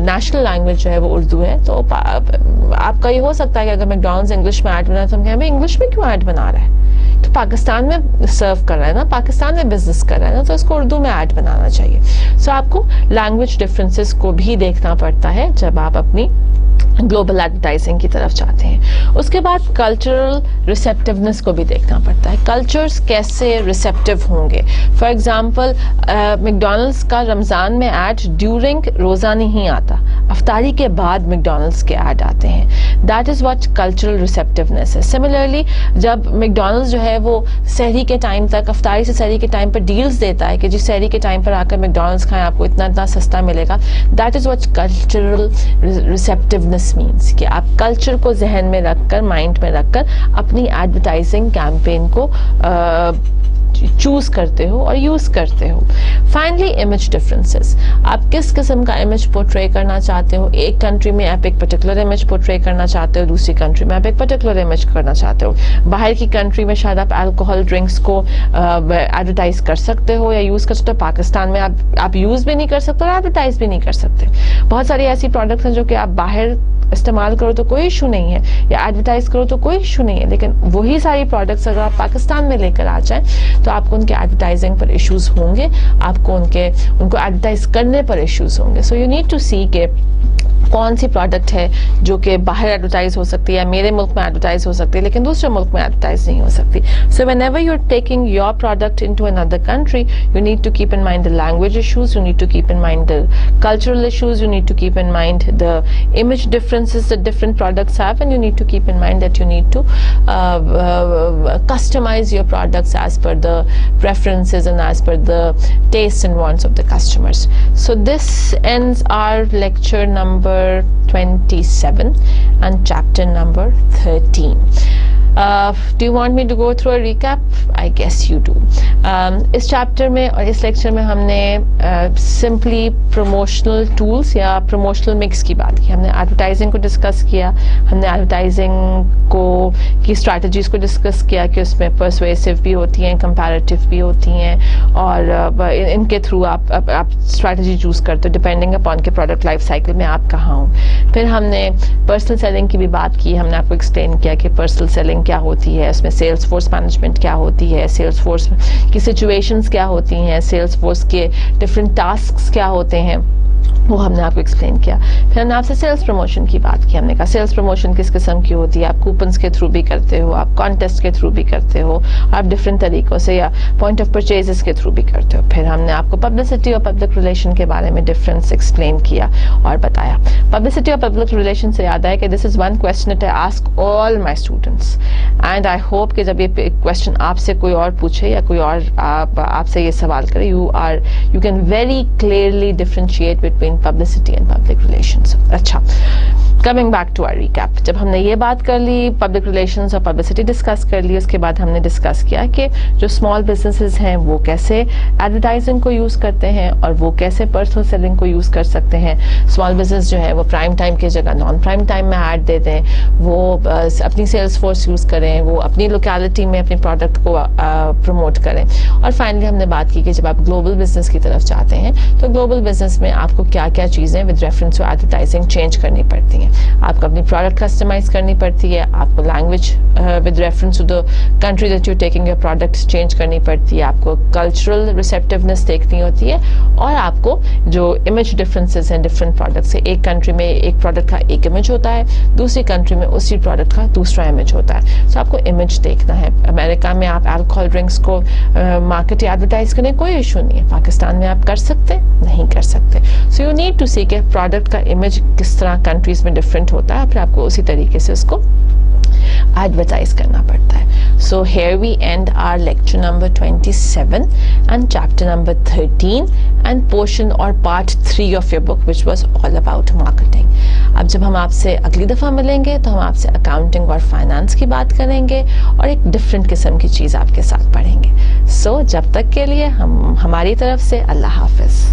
S1: नेशनल लैंग्वेज जो है वो उर्दू है, तो आपका ये हो सकता है कि अगर मैकडॉनल्ड्स इंग्लिश में ऐड बनाए तो हम कहें भाई इंग्लिश में क्यों ऐड बना रहा है, तो पाकिस्तान में सर्व कर रहा है ना, पाकिस्तान में बिजनेस कर रहा है ना, तो इसको उर्दू में ऐड बनाना चाहिए. सो आपको लैंग्वेज डिफरेंसेस को भी देखना पड़ता है जब आप अपनी ग्लोबल एडवर्टाइजिंग की तरफ जाते हैं. उसके बाद कल्चरल रिसेप्टिवनेस को भी देखना पड़ता है. कल्चर्स कैसे रिसेप्टिव होंगे. फॉर एग्जांपल मैकडॉनल्ड्स का रमज़ान में ऐड ड्यूरिंग रोज़ा नहीं आता, अफ्तारी के बाद मैकडॉनल्ड्स के ऐड आते हैं. That is what cultural receptiveness है. सिमिलरली जब मैकडॉनल्ड्स जो है वो सहरी के टाइम तक, अफ्तारी से सहरी के टाइम पर डील्स देता है कि जी सहरी के टाइम पर आकर मैकडॉनल्ड्स खाएं, आपको इतना इतना सस्ता मिलेगा, that is what cultural receptiveness means कि आप कल्चर को जहन में रखकर, माइंड में रखकर अपनी एडवर्टाइजिंग कैंपेन को चूज करते हो और यूज करते हो. Finally image differences. आप किस किस्म का इमेज पोर्ट्रे करना चाहते हो. एक कंट्री में आप एक पर्टिकुलर इमेज पोर्ट्रे करना चाहते हो, दूसरी कंट्री में आप एक पर्टिकुलर इमेज करना चाहते हो. बाहर की कंट्री में शायद आप अल्कोहल ड्रिंक्स को एडवर्टाइज कर सकते हो या यूज कर सकते हो. पाकिस्तान में आप यूज भी नहीं कर सकते और एडवर्टाइज भी नहीं कर सकते. बहुत सारी ऐसी प्रोडक्ट्स हैं जो कि आप बाहर इस्तेमाल करो तो कोई इशू नहीं है, या एडवर्टाइज करो तो कोई इशू नहीं है, लेकिन वही सारी प्रोडक्ट्स अगर आप पाकिस्तान में लेकर आ जाएं तो आपको उनके एडवर्टाइजिंग पर इश्यूज होंगे, आपको उनको एडवर्टाइज करने पर इश्यूज होंगे. सो यू नीड टू सी के कौन सी प्रोडक्ट है जो कि बाहर एडवर्टाइज हो सकती है, मेरे मुल्क में एडवर्टाइज हो सकती है लेकिन दूसरे मुल्क में एडवर्टाइज नहीं हो सकती. So whenever you are taking your product into another country, you need to keep in mind the language issues, you need to keep in mind the cultural issues, you need to keep in mind the image differences that different products have, and you need to keep in mind that you need to customize your products as per the preferences and as per the tastes and wants of the customers. So this ends our lecture number 27 and chapter number 13. Do you want me to go through a recap? I guess you do. इस chapter में और इस lecture में हमने simply promotional tools या promotional mix की बात की. हमने एडवर्टाइजिंग को डिस्कस किया, हमने एडवर्टाइजिंग की स्ट्रैटेजीज को डिस्कस किया कि उसमें परसुएसिव भी होती हैं, कंपैरेटिव भी होती हैं, और इनके थ्रू आप स्ट्रैटेजी चूज करते हो डिपेंडिंग अपॉन के प्रोडक्ट लाइफ साइकिल में आप कहाँ हो. फिर हमने पर्सनल सेलिंग की भी बात की. हमने आपको एक्सप्लेन किया कि पर्सनल सेलिंग क्या होती है, उसमें सेल्स फोर्स मैनेजमेंट क्या होती है, सेल्स फोर्स की सिचुएशंस क्या होती हैं, सेल्स फोर्स के डिफरेंट टास्क्स क्या होते हैं, वो हमने आपको एक्सप्लेन किया. फिर हमने आपसे सेल्स प्रमोशन की बात की. हमने कहा सेल्स प्रमोशन किस किस्म की होती है. आप कूपन्स के थ्रू भी करते हो, आप कॉन्टेस्ट के थ्रू भी करते हो, आप डिफरेंट तरीक़ों से या पॉइंट ऑफ परचेजेस के थ्रू भी करते हो. फिर हमने आपको पब्लिसिटी और पब्लिक रिलेशन के बारे में डिफरेंस एक्सप्लेन किया और बताया. पब्लिसिटी और पब्लिक रिलेशन से याद आया कि this is one question that I ask all my students, and I hope कि जब ये क्वेश्चन आपसे कोई और पूछे या कोई और आपसे ये सवाल करे, you can very clearly differentiate between publicity and public relations. अच्छा, coming back to our recap. जब हमने ये बात कर ली, पब्लिक रिलेशंस और पब्लिसिटी डिस्कस कर ली, उसके बाद हमने डिस्कस किया कि जो स्मॉल बिजनेसेस हैं वो कैसे एडवर्टाइजिंग को यूज़ करते हैं और वो कैसे पर्सनल सेलिंग को यूज़ कर सकते हैं. स्मॉल बिजनेस जो है वो प्राइम टाइम की जगह नॉन प्राइम टाइम में ऐड दे दें, वो अपनी सेल्स फोर्स यूज़ करें, वो अपनी लोकेलिटी में अपनी प्रोडक्ट को प्रमोट करें. और फाइनली हमने बात की कि जब आप ग्लोबल बिजनेस की तरफ जाते हैं तो ग्लोबल बिजनेस में आपको क्या क्या चीज़ें with reference to advertising change करनी पड़ती हैं. आपको अपनी प्रोडक्ट कस्टमाइज करनी पड़ती है, आपको language with reference to the country that you taking your products change करनी पड़ती है, आपको कल्चरल रिसेप्टिवनेस देखनी होती है, और आपको जो इमेज डिफरेंसेस हैं डिफरेंट प्रोडक्ट से. एक कंट्री में एक प्रोडक्ट का एक इमेज होता है, दूसरी कंट्री में उसी प्रोडक्ट का दूसरा इमेज होता है. सो आपको इमेज देखना है. अमेरिका में आप अल्कोहल ड्रिंक्स को मार्केट या एडवर्टाइज करें, कोई इशू नहीं है. पाकिस्तान में आप कर सकते नहीं कर सकते. सो यू नीड टू सी के प्रोडक्ट का इमेज किस तरह कंट्रीज में डिफरेंट होता है, फिर आपको उसी तरीके से उसको एडवर्टाइज करना पड़ता है. So here we end our lecture number 27 and chapter number 13 and portion or part 3 of your book, which was all about marketing. اب جب ہم آپ سے اگلی دفعہ ملیں گے تو ہم آپ سے اکاؤنٹنگ اور فائنانس کی بات کریں گے اور ایک ڈفرینٹ قسم کی چیز آپ کے ساتھ پڑھیں گے. سو جب تک کے لیے ہماری طرف سے اللہ حافظ.